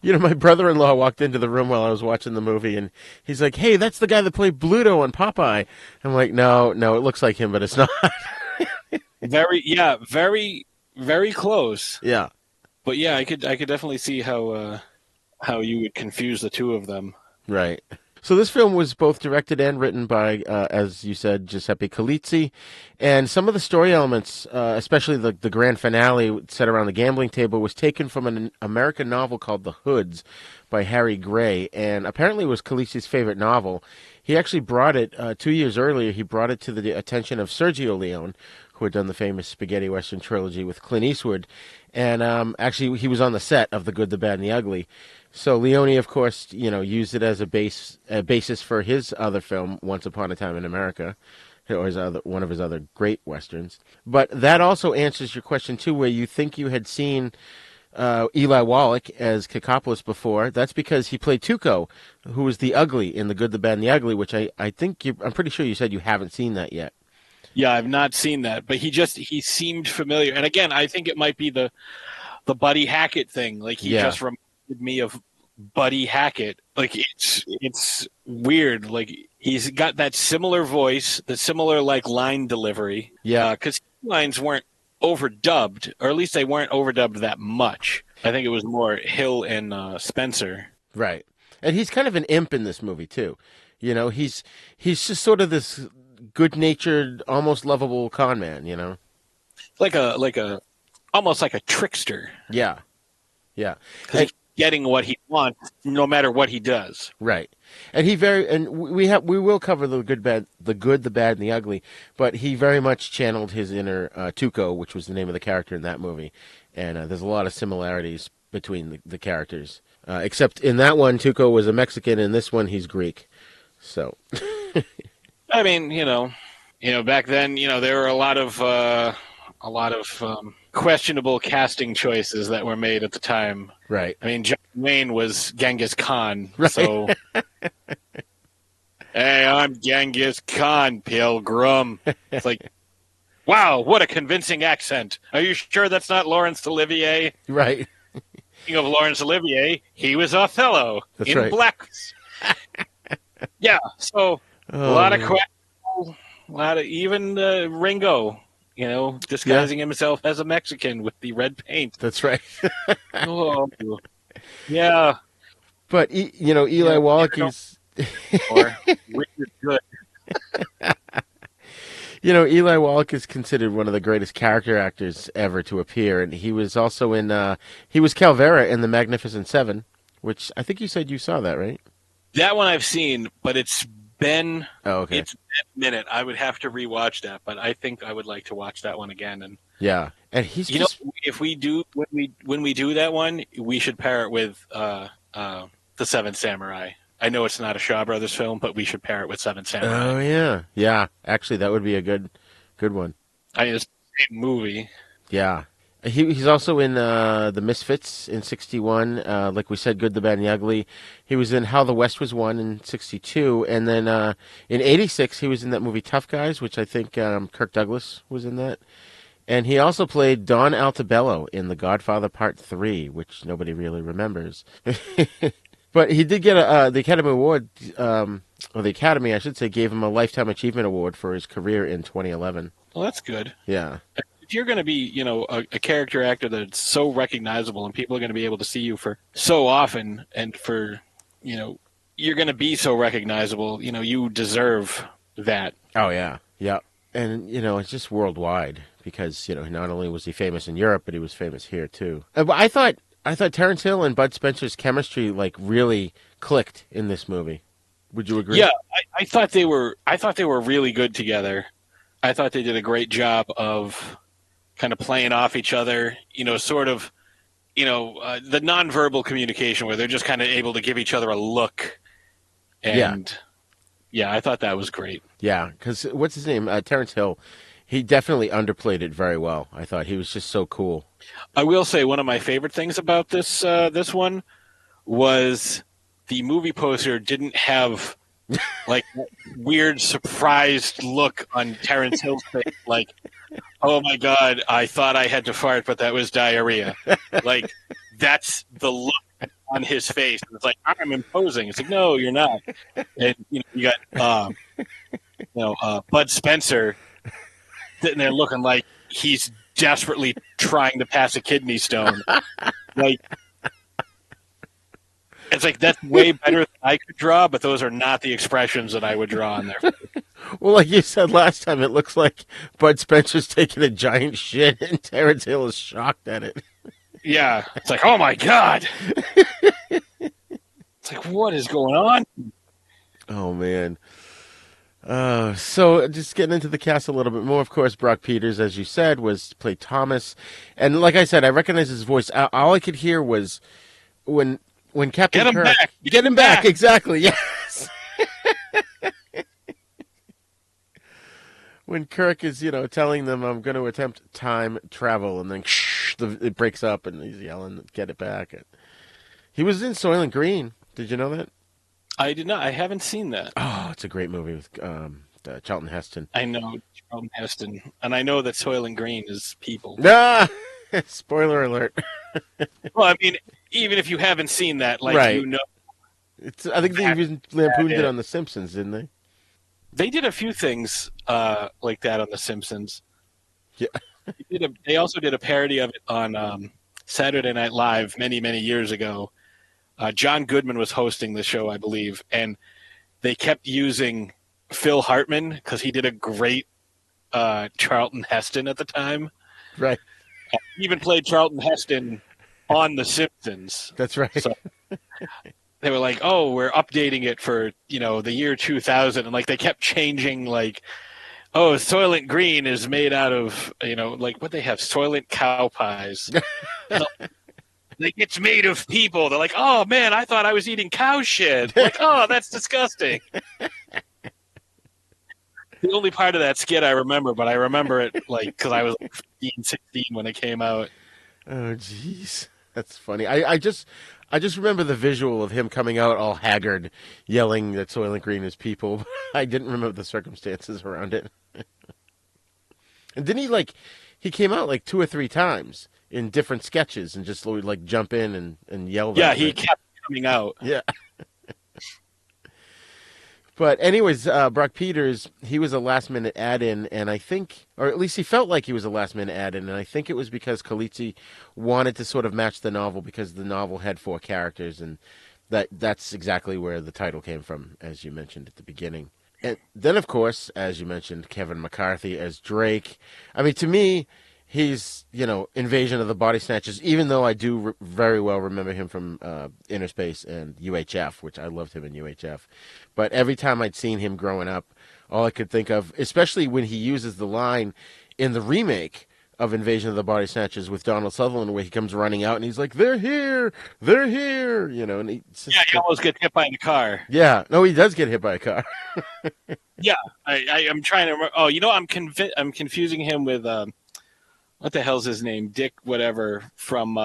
My brother-in-law walked into the room while I was watching the movie, and he's like, "Hey, that's the guy that played Bluto on Popeye." I'm like, no, it looks like him, but it's not. very, very close. Yeah. But yeah, I could definitely see how you would confuse the two of them. Right. So this film was both directed and written by, as you said, Giuseppe Calizzi, and some of the story elements, especially the grand finale set around the gambling table, was taken from an American novel called The Hoods by Harry Gray, and apparently was Calizzi's favorite novel. He actually brought it, 2 years earlier, he brought it to the attention of Sergio Leone, who had done the famous spaghetti western trilogy with Clint Eastwood, and actually he was on the set of The Good, the Bad, and the Ugly. So Leone, of course, used it as a basis for his other film, Once Upon a Time in America, or one of his other great westerns. But that also answers your question, too, where you think you had seen Eli Wallach as Cacopoulos before. That's because he played Tuco, who was the ugly in The Good, the Bad, and the Ugly, which I'm pretty sure you said you haven't seen that yet. Yeah, I've not seen that, but he seemed familiar. And again, I think it might be the Buddy Hackett thing. Like, he just reminded me of Buddy Hackett. Like, it's weird. Like, he's got that similar voice, the similar line delivery. Yeah, because lines weren't overdubbed, or at least they weren't overdubbed that much. I think it was more Hill and Spencer. Right, and he's kind of an imp in this movie too. He's just sort of this good-natured, almost lovable con man. Like a almost like a trickster. Yeah. Because he's getting what he wants, no matter what he does. Right, and we will cover the good, the bad, and the ugly. But he very much channeled his inner Tuco, which was the name of the character in that movie, and there's a lot of similarities between the characters. Except in that one, Tuco was a Mexican, and this one he's Greek. So, I mean, back then, there were a lot of questionable casting choices that were made at the time. Right. I mean, John Wayne was Genghis Khan, right. So hey, I'm Genghis Khan, Pilgrim. It's like, wow, what a convincing accent. Are you sure that's not Laurence Olivier? Right. Speaking of Laurence Olivier, he was Othello in Black. Yeah, so a lot of questions, even Ringo. Disguising himself as a Mexican with the red paint. That's right. Oh, yeah. But, Eli Wallach is... or Richard Good. Eli Wallach is considered one of the greatest character actors ever to appear, and he was also in... he was Calvera in The Magnificent Seven, which I think you said you saw that, right? That one I've seen, but it's been... Oh, okay. It's been a minute. I would have to rewatch that, but I think I would like to watch that one again. And yeah, and he's if we do when we do that one, we should pair it with The Seven Samurai. I know it's not a Shaw Brothers film, but we should pair it with Seven Samurai. Oh yeah. Actually, that would be a good one. I mean, it's the same movie. Yeah. He's also in The Misfits in 1961, like we said, Good, the Bad, and the Ugly. He was in How the West Was Won in 1962, and then in 1986 he was in that movie Tough Guys, which I think Kirk Douglas was in that. And he also played Don Altobello in The Godfather Part 3, which nobody really remembers. But he did get the Academy Award, or the Academy, I should say, gave him a Lifetime Achievement Award for his career in 2011. Well, that's good. Yeah. If you're going to be, a character actor that's so recognizable and people are going to be able to see you for so often and for, you're going to be so recognizable, you deserve that. Oh, yeah. Yeah. And, it's just worldwide because, not only was he famous in Europe, but he was famous here, too. But I thought Terence Hill and Bud Spencer's chemistry, really clicked in this movie. Would you agree? Yeah, I thought they were really good together. I thought they did a great job of kind of playing off each other, sort of, the nonverbal communication where they're just kind of able to give each other a look. And yeah, I thought that was great. Yeah, because what's his name? Terence Hill. He definitely underplayed it very well. I thought he was just so cool. I will say one of my favorite things about this one was the movie poster didn't have weird surprised look on Terence Hill's face, like, oh my God, I thought I had to fart, but that was diarrhea. That's the look on his face. It's like, I'm imposing. It's like, no, you're not. And you got Bud Spencer sitting there looking like he's desperately trying to pass a kidney stone. It's like, that's way better than I could draw, but those are not the expressions that I would draw on there. Well, like you said last time, it looks like Bud Spencer's taking a giant shit and Terence Hill is shocked at it. Yeah. It's like, oh my God. It's like, what is going on? Oh, man. So just getting into the cast a little bit more, of course, Brock Peters, as you said, was played Thomas. And like I said, I recognize his voice. All I could hear was when Captain Get him Kirk... back! Get him back! Exactly, yes! When Kirk is, telling them, I'm going to attempt time travel, and then it breaks up, and he's yelling, get it back. He was in Soylent Green. Did you know that? I did not. I haven't seen that. Oh, it's a great movie with Charlton Heston. I know Charlton Heston, and I know that Soylent Green is people. Ah! Spoiler alert. Well, I mean, even if you haven't seen that, right. I think they even lampooned it on The Simpsons, didn't they? They did a few things like that on The Simpsons. Yeah. They also did a parody of it on Saturday Night Live many, many years ago. John Goodman was hosting the show, I believe, and they kept using Phil Hartman because he did a great Charlton Heston at the time. Right. He even played Charlton Heston on The Simpsons. That's right. So they were like, oh, we're updating it for, the year 2000. And they kept changing, oh, Soylent Green is made out of, what they have, Soylent cow pies. It's made of people. They're like, oh, man, I thought I was eating cow shit. Oh, that's disgusting. The only part of that skit I remember, but I remember it, because I was 15, 16 when it came out. Oh, jeez. That's funny. I just remember the visual of him coming out all haggard, yelling that Soylent Green is people. I didn't remember the circumstances around it. And didn't he came out 2 or 3 times in different sketches and just jump in and yell. Yeah, he kept coming out. Yeah. But anyways, Brock Peters, he was a last-minute add-in, and I think, or at least he felt like he was a last-minute add-in, and I think it was because Colicci wanted to sort of match the novel because the novel had 4 characters, and that's exactly where the title came from, as you mentioned at the beginning. And then, of course, as you mentioned, Kevin McCarthy as Drake. I mean, to me, he's, Invasion of the Body Snatchers, even though I do very well remember him from Inner Space and UHF, which I loved him in UHF. But every time I'd seen him growing up, all I could think of, especially when he uses the line in the remake of Invasion of the Body Snatchers with Donald Sutherland, where he comes running out and he's like, they're here, and he almost gets hit by the car. Yeah, no, he does get hit by a car. Yeah, I'm trying to remember. Oh, I'm confusing him with... what the hell's his name? Dick whatever from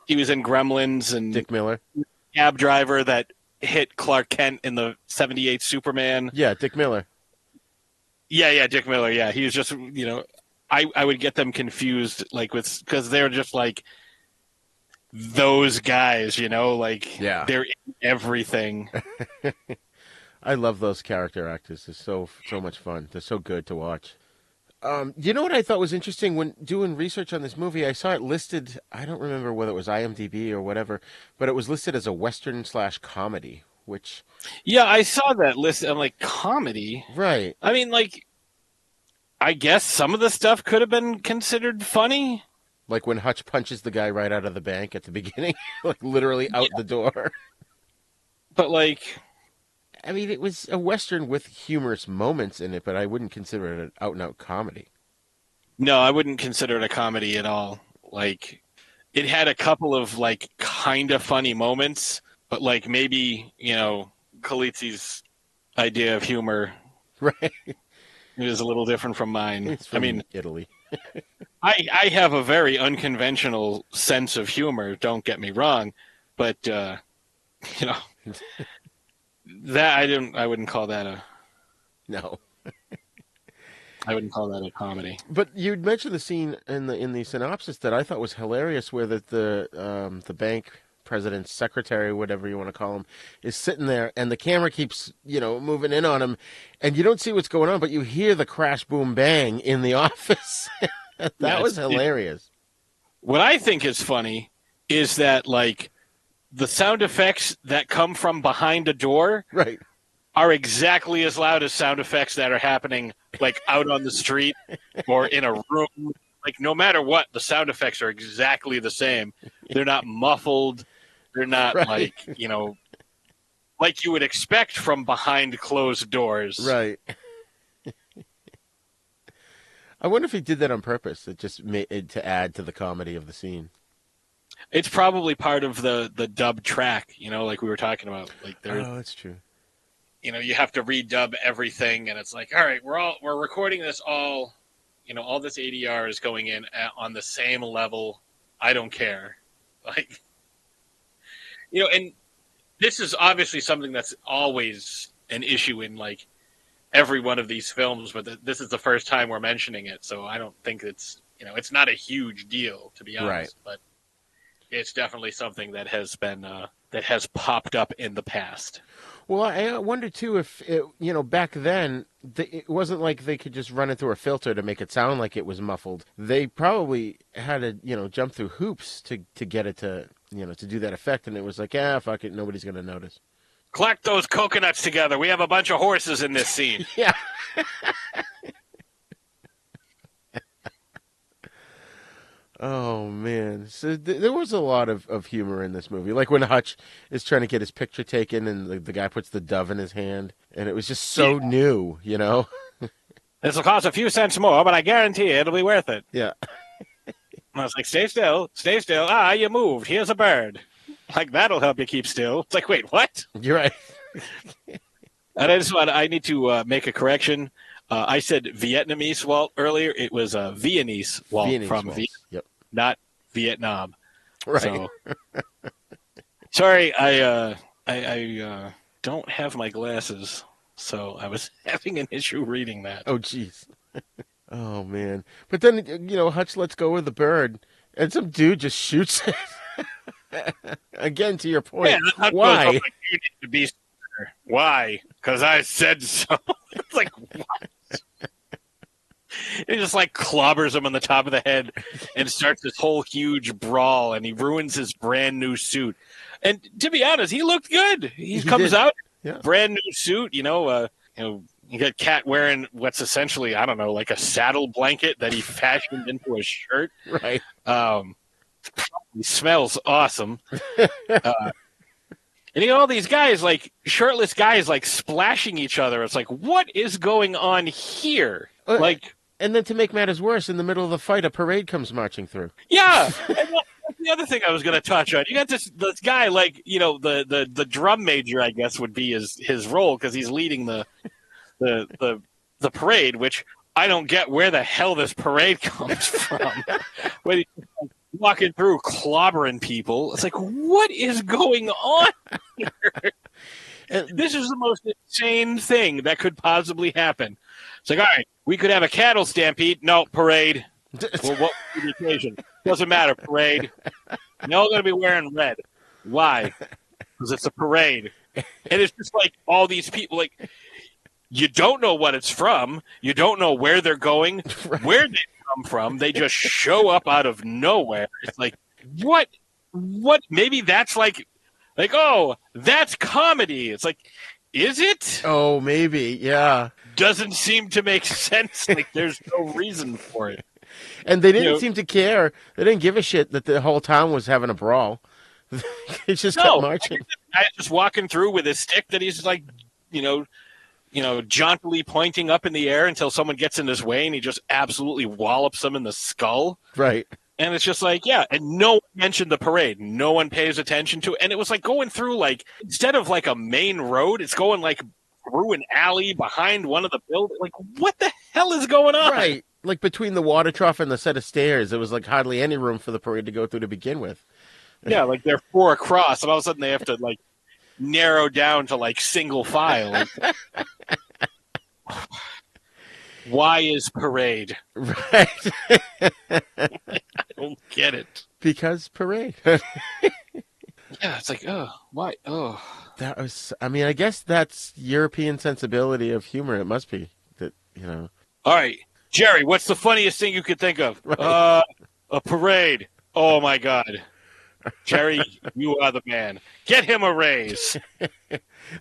he was in Gremlins and Dick Miller. Cab driver that hit Clark Kent in the 78 Superman. Yeah, Dick Miller. Yeah, Dick Miller. Yeah, he was just, I would get them confused because they're just those guys, like Yeah. they're in everything. I love those character actors. They're so much fun. They're so good to watch. You know what I thought was interesting when doing research on this movie? I saw it listed. I don't remember whether it was IMDb or whatever, but it was listed as a Western/comedy, which. Yeah, I saw that list. I'm like, comedy? Right. I mean, like, I guess some of the stuff could have been considered funny. Like when Hutch punches the guy right out of the bank at the beginning, like literally out the door. But like, I mean, it was a Western with humorous moments in it, but I wouldn't consider it an out-and-out comedy. No, I wouldn't consider it a comedy at all. Like, it had a couple of, like, kind of funny moments, but, like, maybe, Khaleesi's idea of humor right. is a little different from mine. It's from Italy. I have a very unconventional sense of humor, don't get me wrong, but, that I wouldn't call that a... No. I wouldn't call that a comedy. But you'd mentioned the scene in the synopsis that I thought was hilarious, where the bank president's secretary, whatever you want to call him, is sitting there, and the camera keeps moving in on him, and you don't see what's going on, but you hear the crash, boom, bang in the office. That was hilarious. What I think is funny is that like the sound effects that come from behind a door, right, are exactly as loud as sound effects that are happening like out on the street or in a room. Like no matter what, the sound effects are exactly the same. They're not muffled. They're not like, like you would expect from behind closed doors. Right. I wonder if he did that on purpose. It just made to add to the comedy of the scene. It's probably part of the dub track, like we were talking about. Like oh, that's true. You have to redub everything, and it's like, all right, we're recording this all, all this ADR is going in on the same level. I don't care, like, and this is obviously something that's always an issue in like every one of these films, but this is the first time we're mentioning it, so I don't think it's it's not a huge deal, to be honest, right. But it's definitely something that has been that has popped up in the past. Well, I wonder too if it, back then it wasn't like they could just run it through a filter to make it sound like it was muffled. They probably had to jump through hoops to get it to to do that effect, and it was like, fuck it, nobody's gonna notice. Collect those coconuts together. We have a bunch of horses in this scene. Yeah. Oh, man. So there was a lot of humor in this movie. Like when Hutch is trying to get his picture taken and the guy puts the dove in his hand. And it was just so new, This will cost a few cents more, but I guarantee it'll be worth it. Yeah. I was like, stay still, stay still. Ah, you moved. Here's a bird. Like, that'll help you keep still. It's like, wait, what? You're right. And I need to make a correction. I said Vietnamese Walt earlier. It was Viennese Walt from Vietnam, yep. Not Vietnam. Right. So, sorry, I don't have my glasses, so I was having an issue reading that. Oh, jeez. Oh, man. But then, Hutch lets go of the bird, and some dude just shoots it. Again, to your point. Yeah, why? Goes, like, you need to be sure. Why? Because I said so. It's like, what? He just like clobbers him on the top of the head and starts this whole huge brawl, and he ruins his brand new suit. And to be honest, he looked good. He comes out, brand new suit. You got Cat wearing what's essentially, I don't know, like a saddle blanket that he fashioned into a shirt. Right. He smells awesome. And you got all these guys, like shirtless guys, like splashing each other. It's like, what is going on here? And then to make matters worse, in the middle of the fight, a parade comes marching through. Yeah. And that's the other thing I was going to touch on. You got this guy, like, the drum major, I guess, would be his role because he's leading the parade, which I don't get where the hell this parade comes from. But he's walking through clobbering people. It's like, what is going on here? This is the most insane thing that could possibly happen. It's like, all right, we could have a cattle stampede. No, parade. Well, what would be the occasion? Doesn't matter, parade. They're all going to be wearing red. Why? Because it's a parade. And it's just like all these people, like, you don't know what it's from. You don't know where they're going, where they come from. They just show up out of nowhere. It's like, what? Maybe that's like, oh, that's comedy. It's like, is it? Oh, maybe, yeah. Doesn't seem to make sense. Like, there's no reason for it. And they didn't seem to care. They didn't give a shit that the whole town was having a brawl. They just kept marching. Guy just walking through with his stick that he's like, jauntily pointing up in the air until someone gets in his way, and he just absolutely wallops them in the skull. Right. And it's just like, yeah, and no one mentioned the parade. No one pays attention to it. And it was like going through, like, instead of like a main road, it's going like through an alley behind one of the buildings. Like, what the hell is going on? Right. Like between the water trough and the set of stairs, there was like hardly any room for the parade to go through to begin with. Yeah, like they're 4 across, and all of a sudden they have to like narrow down to like single file. Why is parade? Right. I don't get it. Because parade. Yeah, it's like, oh, why? Oh. That was, I mean, I guess that's European sensibility of humor. It must be that, All right, Jerry, what's the funniest thing you could think of? Right. A parade. Oh, my God. Jerry, you are the man. Get him a raise.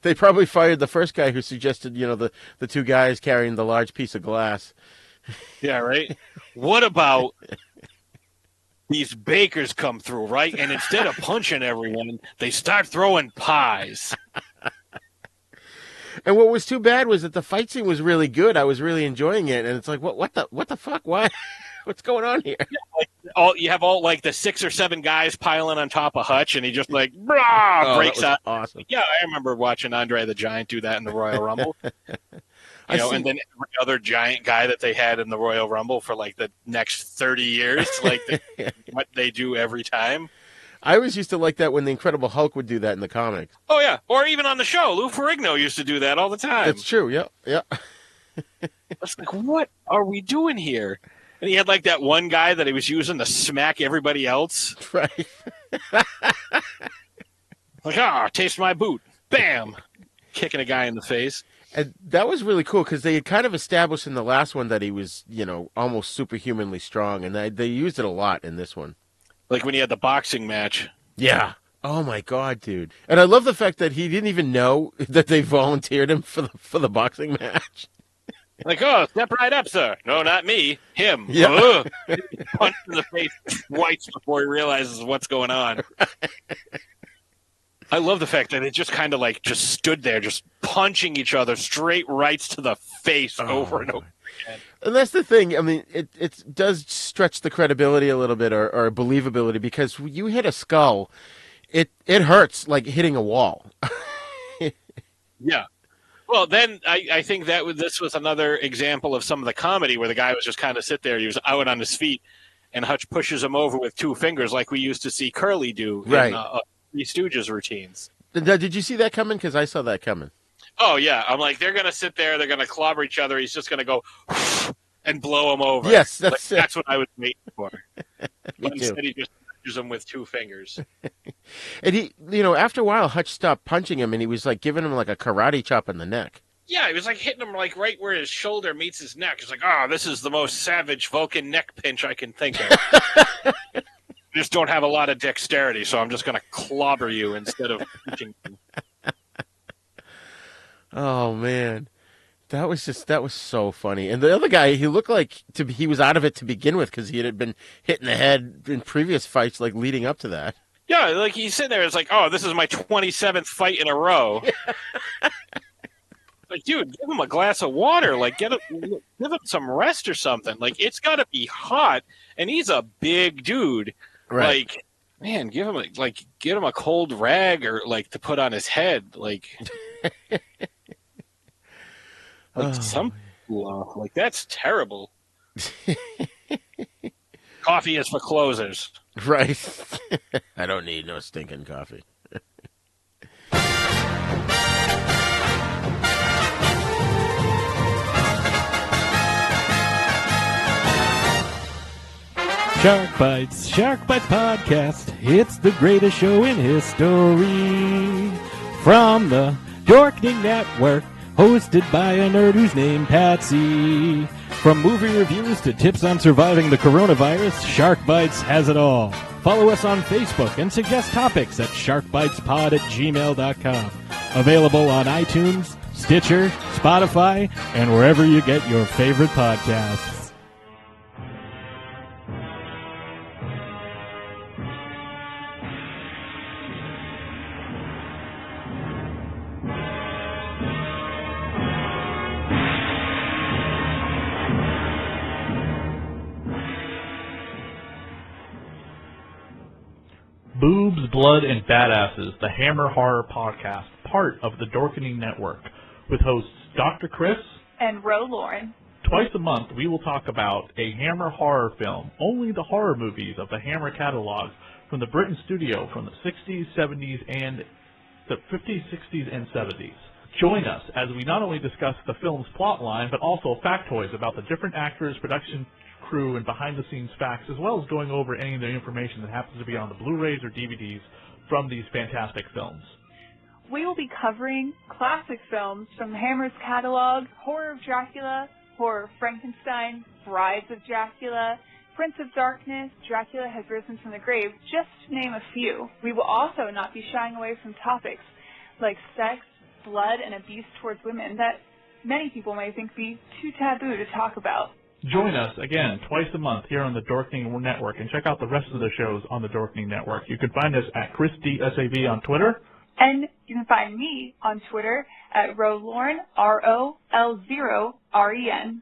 They probably fired the first guy who suggested, the 2 guys carrying the large piece of glass. Yeah, right? What about these bakers come through, right? And instead of punching everyone, they start throwing pies. And what was too bad was that the fight scene was really good. I was really enjoying it, and it's like, what the fuck? Why? What's going on here? Yeah, you have all like the 6 or 7 guys piling on top of Hutch, and he just like breaks out. Awesome. Yeah, I remember watching Andre the Giant do that in the Royal Rumble. And then every other giant guy that they had in the Royal Rumble for like the next 30 years, like what they do every time. I always used to like that when the Incredible Hulk would do that in the comics. Oh yeah, or even on the show, Lou Ferrigno used to do that all the time. That's true. Yeah. It's like, what are we doing here? And he had like that one guy that he was using to smack everybody else. Right. Like, taste my boot. Bam. Kicking a guy in the face. And that was really cool because they had kind of established in the last one that he was, almost superhumanly strong. And they used it a lot in this one. Like when he had the boxing match. Yeah. Oh, my God, dude. And I love the fact that he didn't even know that they volunteered him for the boxing match. Like, step right up, sir. No, not me. Him. Yeah. Punch in the face twice before he realizes what's going on. I love the fact that it just kind of like just stood there, just punching each other straight rights to the face over and over again. And that's the thing. I mean, it does stretch the credibility a little bit or believability because when you hit a skull, it hurts like hitting a wall. Yeah. Well, then I think this was another example of some of the comedy where the guy was just kind of sit there. He was out on his feet, and Hutch pushes him over with 2 fingers like we used to see Curly do in Three Stooges routines. Did you see that coming? Because I saw that coming. Oh, yeah. I'm like, they're going to sit there. They're going to clobber each other. He's just going to go and blow him over. Yes, that's it. That's what I was waiting for. Me but instead, he just punches him with 2 fingers. And he, after a while, Hutch stopped punching him, and he was like giving him like a karate chop in the neck. Yeah, he was like hitting him like right where his shoulder meets his neck. He's like, this is the most savage Vulcan neck pinch I can think of. Just don't have a lot of dexterity, so I'm just going to clobber you instead of punching you. Oh, man. That was so funny. And the other guy, he looked like he was out of it to begin with because he had been hit in the head in previous fights, like leading up to that. Yeah, like he's sitting there. It's like, this is my 27th fight in a row. Like, dude, give him a glass of water. Like, give him some rest or something. Like, it's got to be hot, and he's a big dude. Right. Like, man, get him a cold rag or like to put on his head. Like. Like that's terrible. Coffee is for closers. Right. I don't need no stinking coffee. Shark Bites Podcast. It's the greatest show in history. From the Dorkening Network, hosted by a nerd who's named Patsy. From movie reviews to tips on surviving the coronavirus, Shark Bites has it all. Follow us on Facebook and suggest topics at sharkbitespod@gmail.com. Available on iTunes, Stitcher, Spotify, and wherever you get your favorite podcasts. Boobs, Blood, and Badasses, the Hammer Horror Podcast, part of the Dorkening Network, with hosts Dr. Chris and Ro Lauren. Twice a month, we will talk about a Hammer horror film, only the horror movies of the Hammer catalog from the Britain studio from the 60s, 70s, and the 50s, 60s, and 70s. Join us as we not only discuss the film's plotline, but also factoids about the different actors, production crew, and behind-the-scenes facts, as well as going over any of the information that happens to be on the Blu-rays or DVDs from these fantastic films. We will be covering classic films from Hammer's catalog: Horror of Dracula, Horror of Frankenstein, Brides of Dracula, Prince of Darkness, Dracula Has Risen from the Grave, just to name a few. We will also not be shying away from topics like sex, blood, and abuse towards women that many people may think be too taboo to talk about. Join us, again, twice a month here on the Dorkening Network, and check out the rest of the shows on the Dorkening Network. You can find us at ChrisDSAV on Twitter. And you can find me on Twitter at RoLauren, ROL0REN.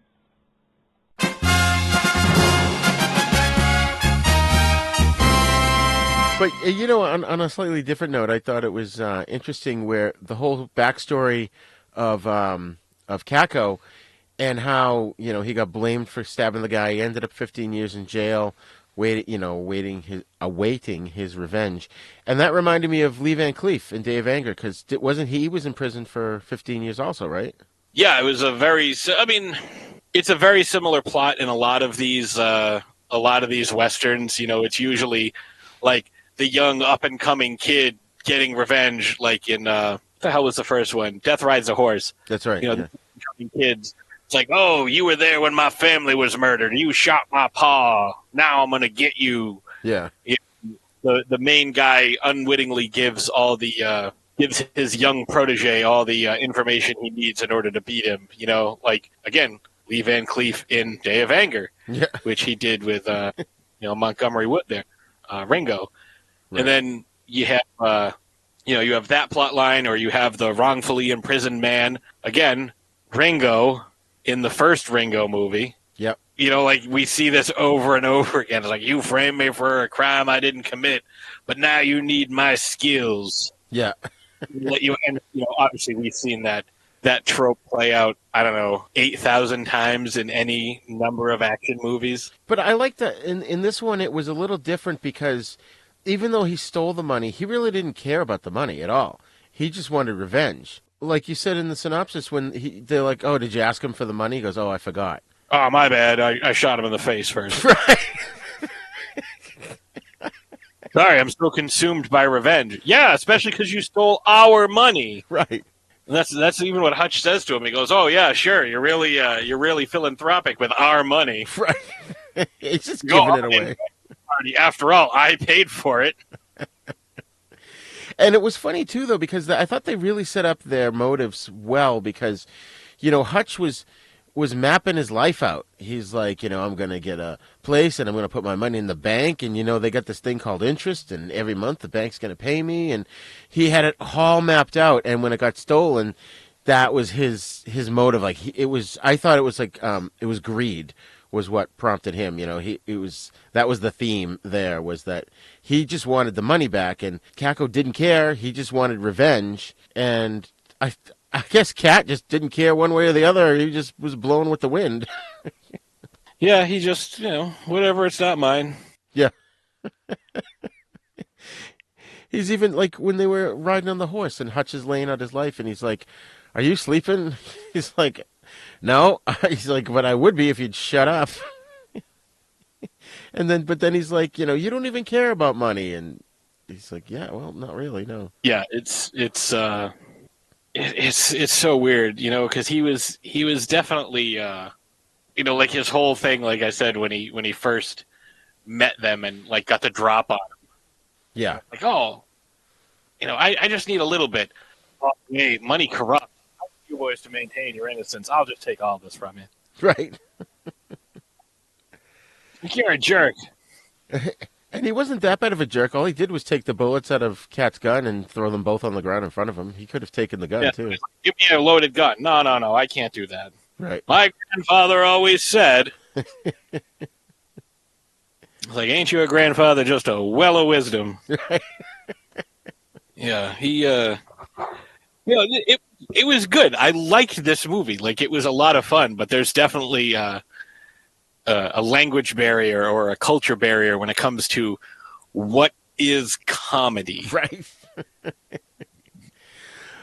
But, on a slightly different note, I thought it was interesting where the whole backstory of Kako, and how, he got blamed for stabbing the guy. He ended up 15 years in jail, awaiting his revenge. And that reminded me of Lee Van Cleef in Day of Anger, because he was in prison for 15 years also, right? Yeah, it was it's a very similar plot in a lot of these Westerns. It's usually like the young up-and-coming kid getting revenge, like in, what the hell was the first one? Death Rides a Horse. That's right. The up-and-coming kids. It's like, oh, you were there when my family was murdered. You shot my pa. Now I'm going to get you. Yeah. The main guy unwittingly gives gives his young protege all the information he needs in order to beat him. Like, again, Lee Van Cleef in Day of Anger, which he did with, Montgomery Wood there, Ringo. Right. And then you have, you have that plot line, or you have the wrongfully imprisoned man. Again, Ringo in the first Ringo movie. Yep. Like we see this over and over again. It's like, you framed me for a crime I didn't commit, but now you need my skills. Yeah. And obviously we've seen that trope play out, 8,000 times in any number of action movies. But I like that in this one it was a little different, because even though he stole the money, he really didn't care about the money at all. He just wanted revenge. Like you said in the synopsis, when they're like, oh, did you ask him for the money? He goes, oh, I forgot. Oh, my bad. I shot him in the face first. Right. Sorry, I'm still consumed by revenge. Yeah, especially because you stole our money. Right. And that's even what Hutch says to him. He goes, oh, yeah, sure. You're really philanthropic with our money. Right. He's just giving it away. After all, I paid for it. And it was funny, too, though, because I thought they really set up their motives well, because, Hutch was mapping his life out. He's like, I'm going to get a place, and I'm going to put my money in the bank, and, they got this thing called interest, and every month the bank's going to pay me, and he had it all mapped out, and when it got stolen, that was his motive. Like, I thought it was like, it was greed was what prompted him. That was the theme there, was that he just wanted the money back, and Kako didn't care. He just wanted revenge, and I guess Cat just didn't care one way or the other. He just was blown with the wind. Yeah, he just, whatever, it's not mine. Yeah. He's even, like, when they were riding on the horse and Hutch is laying out his life, and he's like, are you sleeping? He's like, no. He's like, but I would be if you'd shut up. But then he's like, you don't even care about money. And he's like, yeah, well, not really, no. Yeah, it's so weird, because he was definitely, like his whole thing, like I said, when he first met them and like got the drop on him. Yeah. Like, oh, I just need a little bit. Oh, hey, money corrupts. I want you boys to maintain your innocence. I'll just take all this from you. Right. You're a jerk. And he wasn't that bad of a jerk. All he did was take the bullets out of Cat's gun and throw them both on the ground in front of him. He could have taken the gun, too. Give me a loaded gun. No, I can't do that. Right. My grandfather always said... It's like, ain't you a grandfather, just a well of wisdom. Yeah, he, it was good. I liked this movie. Like, it was a lot of fun, but there's definitely a language barrier or a culture barrier when it comes to what is comedy. Right.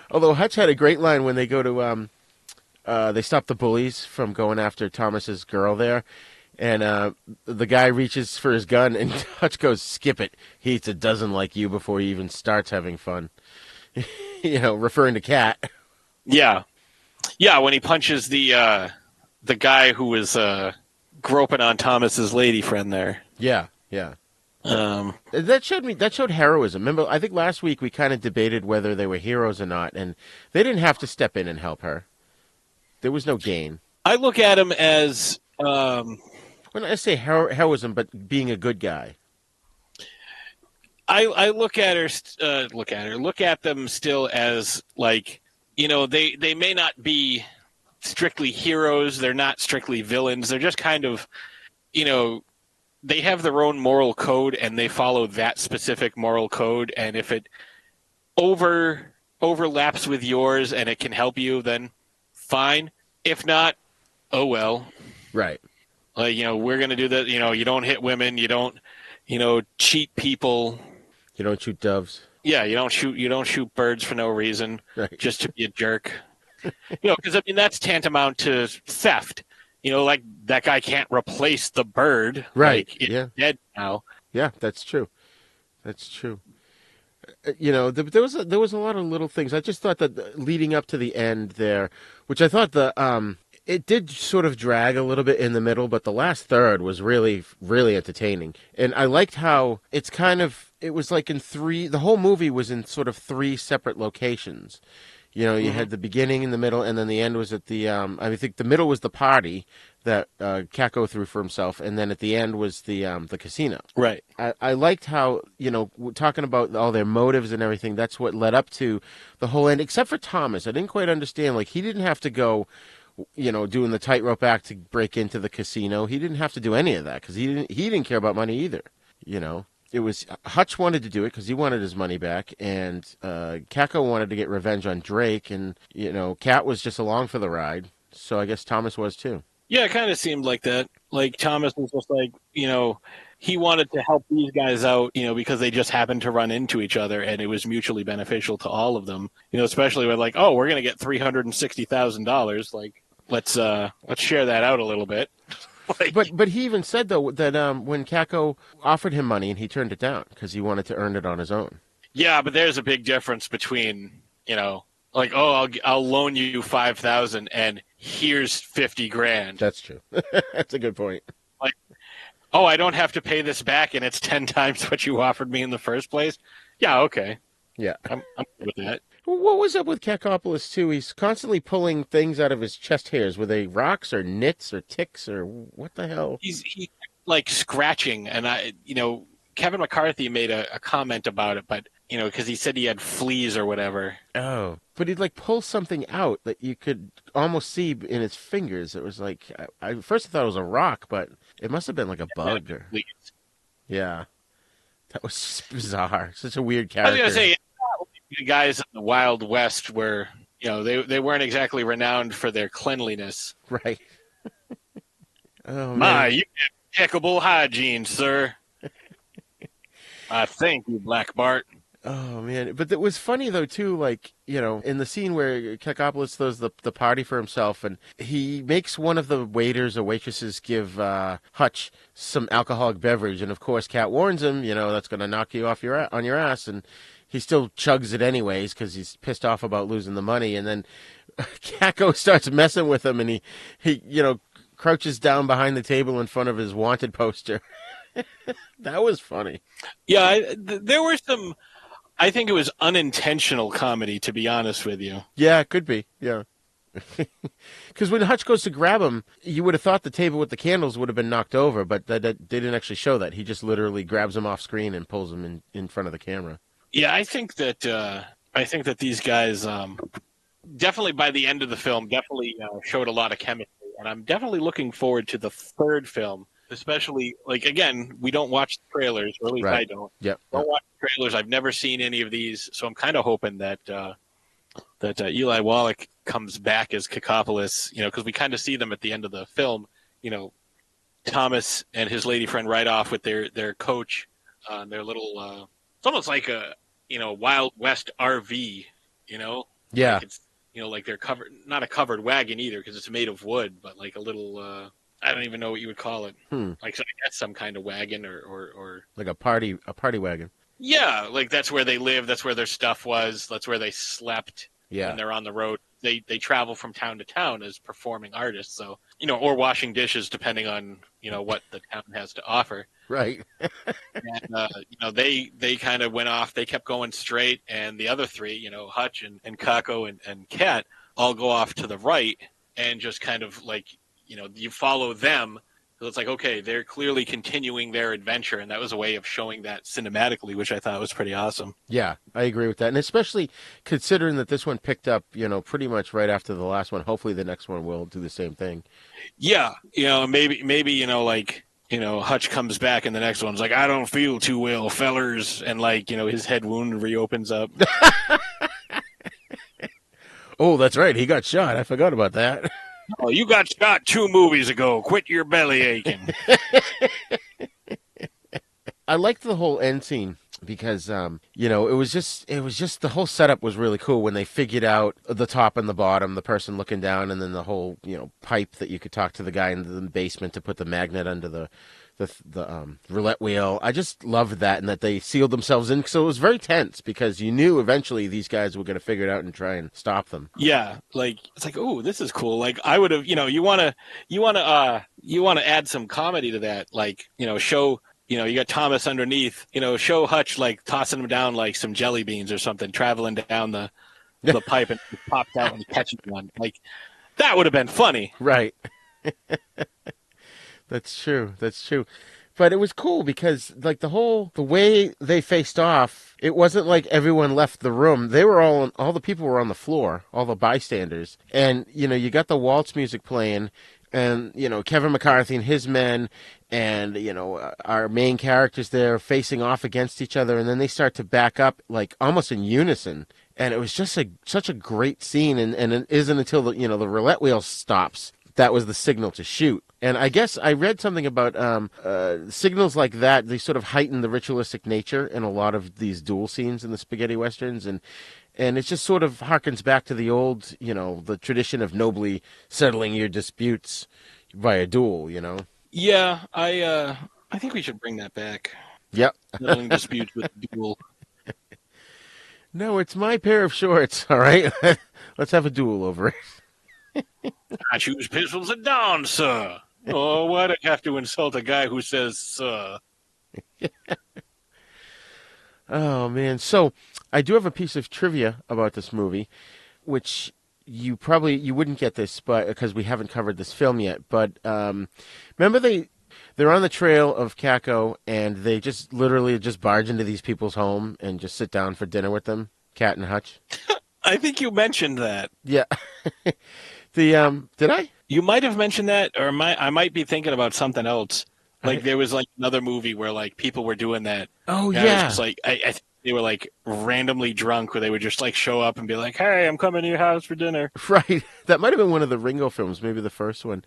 Although Hutch had a great line when they go to, they stop the bullies from going after Thomas's girl there. And the guy reaches for his gun, and Hutch goes, skip it. He eats a dozen like you before he even starts having fun. Referring to Cat. Yeah. Yeah, when he punches the guy who was groping on Thomas's lady friend there. Yeah. That showed heroism. Remember, I think last week we kind of debated whether they were heroes or not, and they didn't have to step in and help her. There was no gain. I look at him as... when I say heroism, but being a good guy. I look at them still as, like, they may not be strictly heroes. They're not strictly villains. They're just kind of, they have their own moral code, and they follow that specific moral code. And if it overlaps with yours and it can help you, then fine. If not, oh well. Right. Like, we're going to do that. You don't hit women. You don't, cheat people. You don't shoot doves. Yeah, you don't shoot birds for no reason, right. Just to be a jerk. Because, that's tantamount to theft. Like, that guy can't replace the bird. Right, like, it's dead now. Yeah, that's true. That's true. There was a lot of little things. I just thought that leading up to the end there, which I thought it did sort of drag a little bit in the middle, but the last third was really, really entertaining. And I liked how it was like the whole movie was in sort of three separate locations. You had the beginning and the middle, and then the end was at the, I think the middle was the party that Kako threw for himself, and then at the end was the casino. Right. I liked how, talking about all their motives and everything, that's what led up to the whole end, except for Thomas. I didn't quite understand, like, he didn't have to go... doing the tightrope act to break into the casino. He didn't have to do any of that because he didn't care about money either. It was Hutch wanted to do it because he wanted his money back, and Kako wanted to get revenge on Drake, and Cat was just along for the ride. So I guess Thomas was too. Yeah, it kind of seemed like that. Like Thomas was just like, he wanted to help these guys out, because they just happened to run into each other, and it was mutually beneficial to all of them. Especially with like, oh, we're gonna get $360,000. Like, let's share that out a little bit. Like, but he even said though that when Kako offered him money and he turned it down because he wanted to earn it on his own. Yeah, but there's a big difference between like, oh, I'll loan you $5,000 and here's $50,000. That's true. That's a good point. Like, oh, I don't have to pay this back and it's 10 times what you offered me in the first place. Yeah, okay. Yeah, I'm good with that. What was up with Kakopoulos, too? He's constantly pulling things out of his chest hairs. Were they rocks or nits or ticks or what the hell? He's like scratching, and Kevin McCarthy made a comment about it, but, because he said he had fleas or whatever. Oh. But he'd like pull something out that you could almost see in his fingers. It was like, I first thought it was a rock, but it must have been like a bug. Or... Yeah. That was bizarre. Such a weird character. I was going to say, the guys in the Wild West were, they weren't exactly renowned for their cleanliness. Right. Oh, my, you have impeccable hygiene, sir. Thank you, Black Bart. Oh man, but it was funny though too. Like in the scene where Kakopoulos throws the party for himself, and he makes one of the waiters or waitresses give Hutch some alcoholic beverage, and of course Cat warns him, that's going to knock you off on your ass, and he still chugs it anyways because he's pissed off about losing the money, and then Kako starts messing with him, and he crouches down behind the table in front of his wanted poster. That was funny. Yeah, there were some. I think it was unintentional comedy, to be honest with you. Yeah, it could be. Yeah. Because when Hutch goes to grab him, you would have thought the table with the candles would have been knocked over, but they didn't actually show that. He just literally grabs him off screen and pulls him in front of the camera. Yeah, I think that these guys definitely by the end of the film showed a lot of chemistry, and I'm definitely looking forward to the third film. Especially, again, we don't watch the trailers, or at least I don't. Yep. Don't watch the trailers. I've never seen any of these, so I'm kind of hoping that Eli Wallach comes back as Kakopoulos, because we kind of see them at the end of the film, Thomas and his lady friend ride off with their coach on their little, it's almost like a, Wild West RV, Yeah. Like it's, like they're covered, not a covered wagon either, because it's made of wood, but like a little, I don't even know what you would call it. Like, so I guess some kind of wagon or like a party wagon. Yeah, like that's where they live. That's where their stuff was. That's where they slept. Yeah. When they're on the road. They travel from town to town as performing artists. So, or washing dishes, depending on, what the town has to offer. Right. And, they kind of went off. They kept going straight. And the other three, Hutch and Kako and Cat all go off to the right and just kind of like, you follow them. So it's like, okay, they're clearly continuing their adventure. And that was a way of showing that cinematically, which I thought was pretty awesome. Yeah, I agree with that. And especially considering that this one picked up, pretty much right after the last one. Hopefully the next one will do the same thing. Yeah. Maybe, Hutch comes back and the next one's like, I don't feel too well, fellers. And his head wound reopens up. Oh, that's right. He got shot. I forgot about that. Oh, you got shot 2 movies ago. Quit your belly aching. I liked the whole end scene because, it was just the whole setup was really cool when they figured out the top and the bottom, the person looking down, and then the whole, pipe that you could talk to the guy in the basement to put the magnet under the roulette wheel. I just loved that, and that they sealed themselves in. So it was very tense because you knew eventually these guys were going to figure it out and try and stop them. Yeah, it's like, oh, this is cool. Like I would have, you want to add some comedy to that. Show, you got Thomas underneath. Show Hutch tossing him down like some jelly beans or something, traveling down the pipe and popped out and catching one. That would have been funny, right? That's true. But it was cool because the way they faced off, it wasn't like everyone left the room. They were all the people were on the floor, all the bystanders. And, you got the waltz music playing and, Kevin McCarthy and his men and, our main characters there facing off against each other. And then they start to back up almost in unison. And it was just such a great scene. And it isn't until the roulette wheel stops that was the signal to shoot. And I guess I read something about signals like that. They sort of heighten the ritualistic nature in a lot of these duel scenes in the spaghetti westerns, and it just sort of harkens back to the old, the tradition of nobly settling your disputes via duel. Yeah, I think we should bring that back. Yep. Settling disputes with duel. No, it's my pair of shorts. All right, let's have a duel over it. I choose pistols at dawn, sir. Oh, why'd I have to insult a guy who says, sir? Oh, man. So I do have a piece of trivia about this movie, which you wouldn't get this, but because we haven't covered this film yet. But remember they're on the trail of Kako, and they just literally barge into these people's home and just sit down for dinner with them, Cat and Hutch. I think you mentioned that. Yeah. Did I? You might have mentioned that, or I might be thinking about something else. There was another movie where people were doing that. Oh, and yeah. I was just I think they were randomly drunk, where they would just show up and be like, "Hey, I'm coming to your house for dinner." Right. That might have been one of the Ringo films, maybe the first one.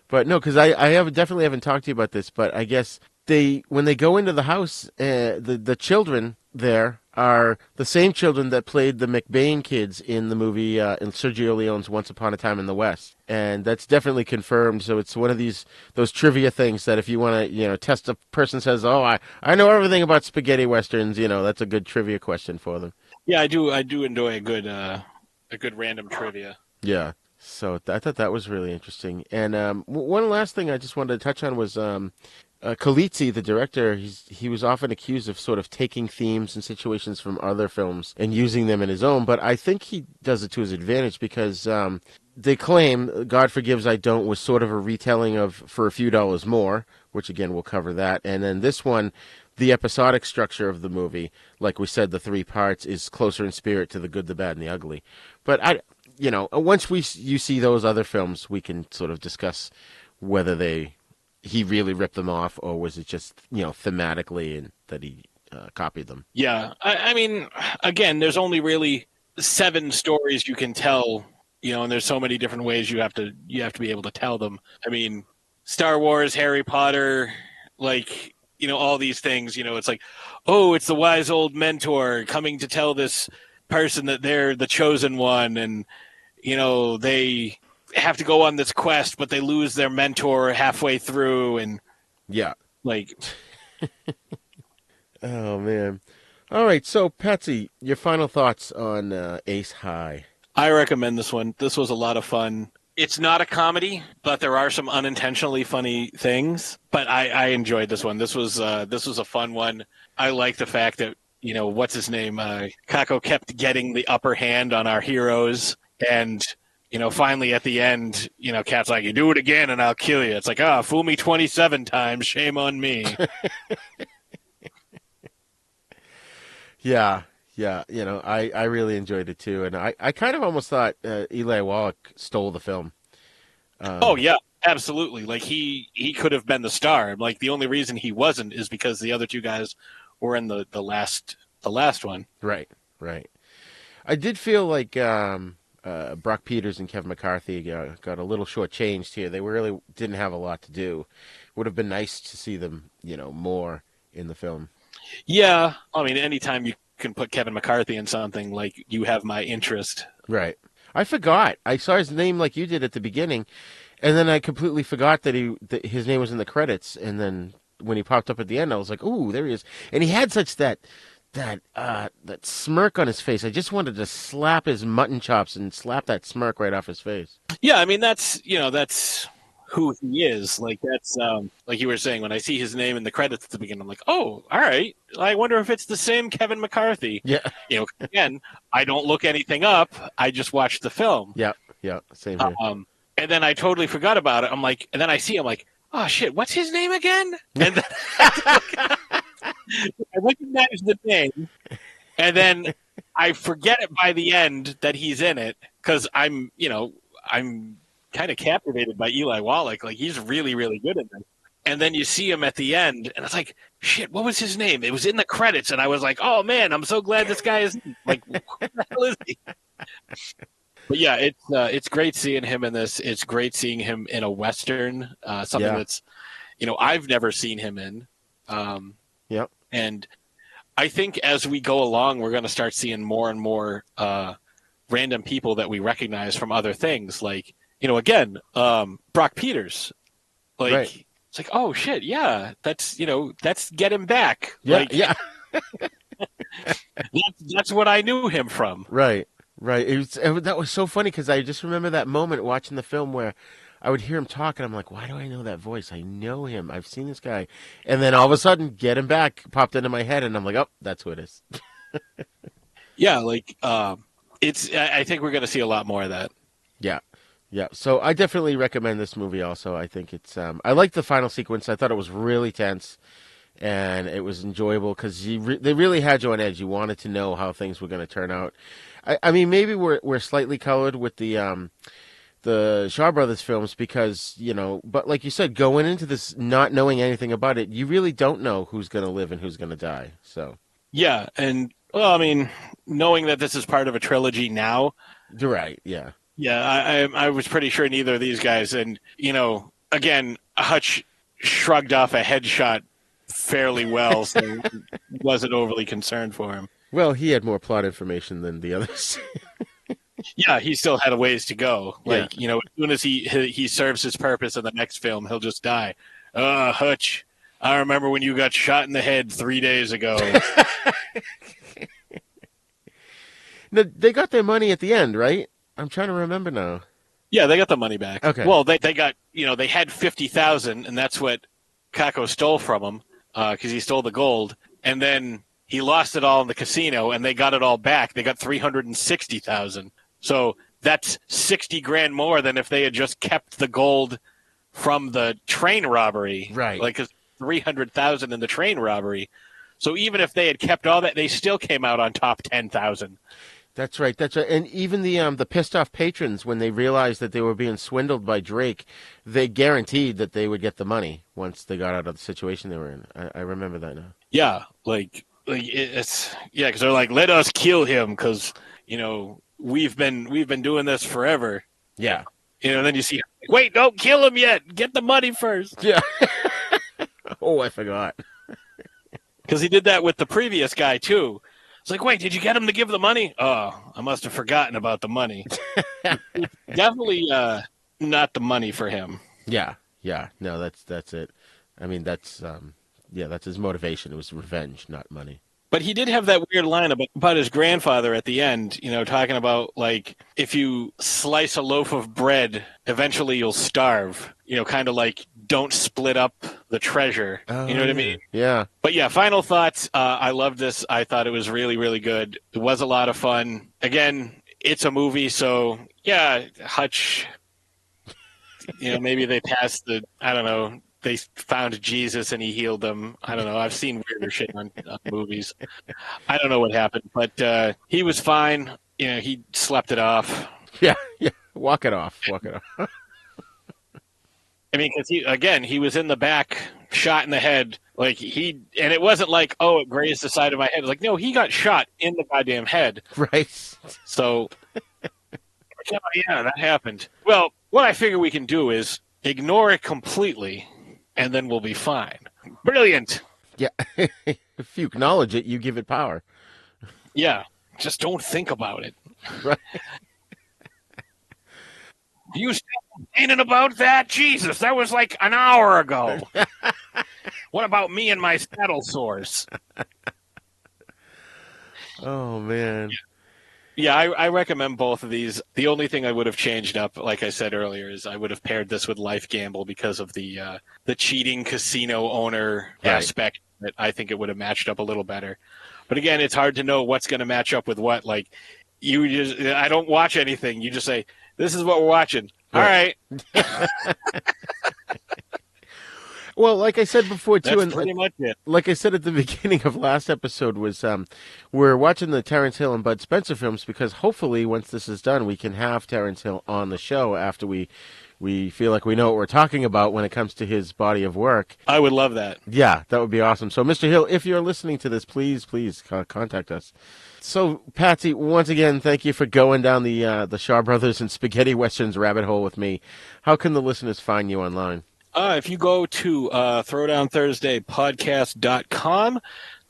But no, because I definitely haven't talked to you about this. But I guess when they go into the house, the children there are the same children that played the McBain kids in the movie in Sergio Leone's Once Upon a Time in the West, and that's definitely confirmed. So it's one of those trivia things that if you want to test, a person says, "Oh, I know everything about spaghetti westerns," that's a good trivia question for them. Yeah, I do enjoy a good random trivia. Yeah. So I thought that was really interesting. And one last thing I just wanted to touch on was Kalitzi, the director. He was often accused of sort of taking themes and situations from other films and using them in his own, but I think he does it to his advantage because they claim God Forgives I Don't was sort of a retelling of For a Few Dollars More, which again we'll cover that. And then this one, the episodic structure of the movie, like we said, the 3 parts, is closer in spirit to The Good, the Bad, and the Ugly. But once you see those other films, we can sort of discuss whether he really ripped them off, or was it just thematically and that he copied them. Yeah, I mean, again, there's only really 7 stories you can tell, and there's so many different ways you have to be able to tell them. I mean, Star Wars, Harry Potter, like all these things. It's like, oh, it's the wise old mentor coming to tell this person that they're the chosen one, and they have to go on this quest, but they lose their mentor halfway through, and yeah, like, oh man. All right, so Patsy, your final thoughts on Ace High? I recommend this one. This was a lot of fun. It's not a comedy, but there are some unintentionally funny things. But I enjoyed this one. This was a fun one. I like the fact that what's his name, Kako kept getting the upper hand on our heroes. And, finally at the end, Cat's like, you do it again and I'll kill you. It's like, fool me 27 times. Shame on me. Yeah. I really enjoyed it too. And I kind of almost thought Eli Wallach stole the film. Oh, yeah, absolutely. Like he could have been the star. Like the only reason he wasn't is because the other 2 guys were in the last one. Right. I did feel like Brock Peters and Kevin McCarthy got a little shortchanged here. They really didn't have a lot to do. Would have been nice to see them, more in the film. Yeah, I mean, anytime you can put Kevin McCarthy in something, like, you have my interest. Right. I forgot. I saw his name like you did at the beginning, and then I completely forgot that his name was in the credits. And then when he popped up at the end, I was like, "Ooh, there he is!" And he had such that smirk on his face. I just wanted to slap his mutton chops and slap that smirk right off his face. Yeah, I mean, that's who he is. Like, that's like you were saying, when I see his name in the credits at the beginning, I'm like, oh, all right. I wonder if it's the same Kevin McCarthy. Yeah. Again, I don't look anything up. I just watch the film. Yeah, same here. And then I totally forgot about it. I'm like, and then I see him like, oh shit, what's his name again? And then I recognize the name, and then I forget it by the end that he's in it, because I'm kind of captivated by Eli Wallach. Like, he's really, really good in this. And then you see him at the end, and it's like, shit, what was his name? It was in the credits, and I was like, oh man, I'm so glad this guy is like, who the hell is he? But yeah, it's great seeing him in this. It's great seeing him in a Western, something that's, I've never seen him in. Yep. And I think as we go along, we're going to start seeing more and more random people that we recognize from other things. Like, again, Brock Peters. Like, right. It's like, oh shit, yeah, that's Get Him Back. Yeah, like, yeah. that's what I knew him from. Right. That was so funny because I just remember that moment watching the film where I would hear him talk, and I'm like, why do I know that voice? I know him. I've seen this guy. And then all of a sudden, Get Him Back popped into my head, and I'm like, oh, that's who it is. Yeah, like, I think we're going to see a lot more of that. Yeah. So I definitely recommend this movie also. I think it's, I liked the final sequence. I thought it was really tense, and it was enjoyable because they really had you on edge. You wanted to know how things were going to turn out. I mean, maybe we're slightly colored with the Shaw Brothers films because, but like you said, going into this not knowing anything about it, you really don't know who's going to live and who's going to die. So yeah, and well, I mean, knowing that this is part of a trilogy now, right? Yeah, I was pretty sure neither of these guys, and again, Hutch shrugged off a headshot fairly well, so wasn't overly concerned for him. Well, he had more plot information than the others. Yeah, he still had a ways to go. Like, Yeah. as soon as he serves his purpose in the next film, he'll just die. Hutch, I remember when you got shot in the head 3 days ago. No, they got their money at the end, right? I'm trying to remember now. Yeah, they got the money back. Okay. Well, they got, they had 50,000, and that's what Kako stole from him because he stole the gold. And then he lost it all in the casino, and they got it all back. They got 360,000. So that's 60 grand more than if they had just kept the gold from the train robbery. Right. Like 300,000 in the train robbery. So even if they had kept all that, they still came out on top 10,000. That's right. That's right. And even the pissed off patrons, when they realized that they were being swindled by Drake, they guaranteed that they would get the money once they got out of the situation they were in. I remember that now. Yeah, because they're like, let us kill him because we've been doing this forever. Yeah. And then you see, wait, don't kill him yet. Get the money first. Yeah. Oh, I forgot. Because he did that with the previous guy too. It's like, wait, did you get him to give the money? Oh, I must have forgotten about the money. Definitely not the money for him. Yeah. No, that's it. I mean, that's his motivation. It was revenge, not money. But he did have that weird line about his grandfather at the end, talking about, like, if you slice a loaf of bread, eventually you'll starve. Kind of like, don't split up the treasure. Oh, you know what I mean? Yeah. But yeah, final thoughts. I loved this. I thought it was really, really good. It was a lot of fun. Again, it's a movie, so yeah, Hutch, maybe they passed I don't know, they found Jesus and he healed them. I don't know. I've seen weirder shit on movies. I don't know what happened, but he was fine. He slept it off. Yeah. Walk it off. I mean, because he was in the back, shot in the head. Like and it wasn't like, oh, it grazed the side of my head. Like, no, he got shot in the goddamn head. Right. So, yeah, that happened. Well, what I figure we can do is ignore it completely, and then we'll be fine. Brilliant. Yeah. If you acknowledge it, you give it power. Yeah. Just don't think about it. Right. You still complaining about that? Jesus, that was like an hour ago. What about me and my saddle sores? Oh, man. Yeah, I recommend both of these. The only thing I would have changed up, like I said earlier, is I would have paired this with Life Gamble because of the cheating casino owner aspect. That I think it would have matched up a little better. But again, it's hard to know what's going to match up with what. Like, I don't watch anything. You just say, this is what we're watching. Right. All right. Well, like I said before, too, That's pretty much it. Like I said at the beginning of last episode, was we're watching the Terence Hill and Bud Spencer films because hopefully once this is done, we can have Terence Hill on the show after we feel like we know what we're talking about when it comes to his body of work. I would love that. Yeah, that would be awesome. So, Mr. Hill, if you're listening to this, please contact us. So, Patsy, once again, thank you for going down the Shaw Brothers and Spaghetti Westerns rabbit hole with me. How can the listeners find you online? If you go to throwdownthursdaypodcast.com,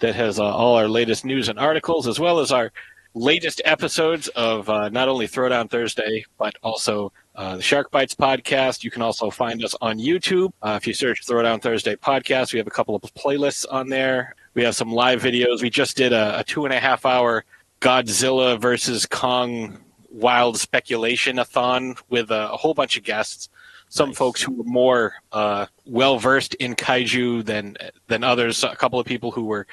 that has all our latest news and articles, as well as our latest episodes of not only Throwdown Thursday, but also the Shark Bites podcast. You can also find us on YouTube. If you search Throwdown Thursday podcast, we have a couple of playlists on there. We have some live videos. We just did a 2.5-hour Godzilla versus Kong wild speculation-a-thon with a whole bunch of guests. Some folks who were more well-versed in kaiju than others. A couple of people who are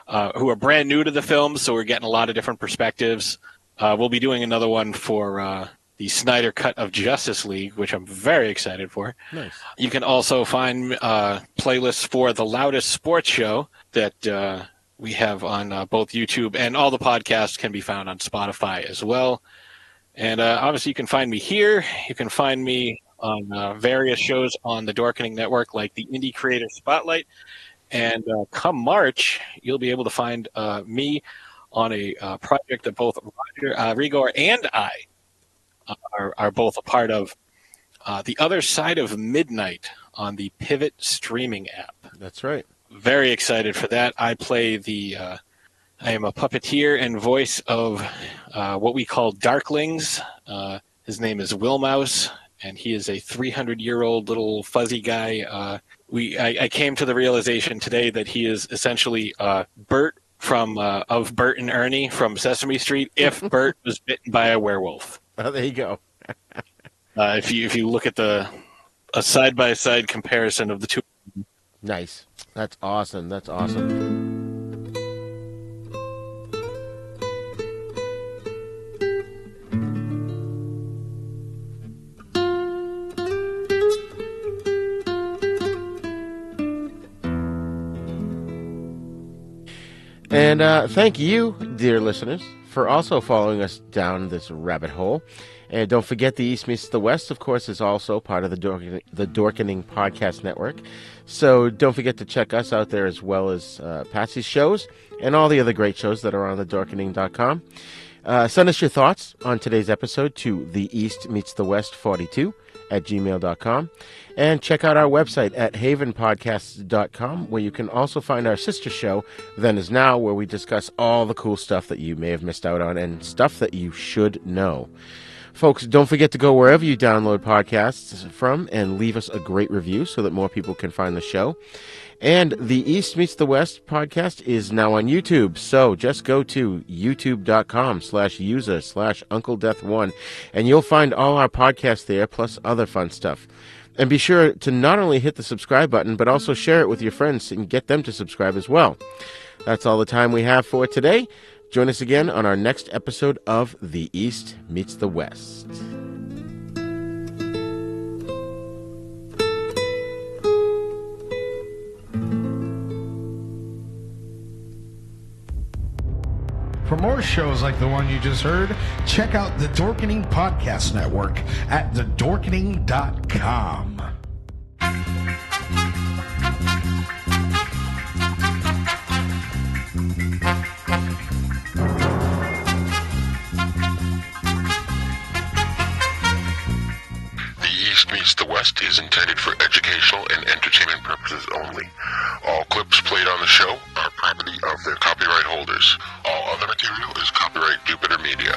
brand new to the film, so we're getting a lot of different perspectives. We'll be doing another one for the Snyder Cut of Justice League, which I'm very excited for. Nice. You can also find playlists for The Loudest Sports Show that we have on both YouTube, and all the podcasts can be found on Spotify as well. And obviously you can find me here. You can find me on various shows on the Dorkening Network, like the Indie Creator Spotlight. And come March, you'll be able to find me on a project that both Roger Rigor and I are both a part of, The Other Side of Midnight on the Pivot streaming app. That's right. Very excited for that. I play the I am a puppeteer and voice of what we call Darklings. His name is Will Mouse, and he is a 300-year-old little fuzzy guy. I came to the realization today that he is essentially Bert of Bert and Ernie from Sesame Street if Bert was bitten by a werewolf. Oh, there you go. If you look at a side-by-side comparison of the two. Nice. That's awesome. That's awesome. And thank you, dear listeners, for also following us down this rabbit hole. And don't forget, the East Meets the West, of course, is also part of the Dorkening Podcast Network. So don't forget to check us out there, as well as Patsy's shows and all the other great shows that are on the Dorkening.com. Send us your thoughts on today's episode to theeastmeetsthewest42@gmail.com. And check out our website at havenpodcasts.com, where you can also find our sister show, Then Is Now, where we discuss all the cool stuff that you may have missed out on and stuff that you should know. Folks, don't forget to go wherever you download podcasts from and leave us a great review so that more people can find the show. And the East Meets the West podcast is now on YouTube. So just go to youtube.com/user/UncleDeath1 and you'll find all our podcasts there, plus other fun stuff. And be sure to not only hit the subscribe button, but also share it with your friends and get them to subscribe as well. That's all the time we have for today. Join us again on our next episode of The East Meets the West. For more shows like the one you just heard, check out the Dorkening Podcast Network at thedorkening.com. East Meets the West is intended for educational and entertainment purposes only. All clips played on the show are property of their copyright holders. All other material is copyright Jupiter Media.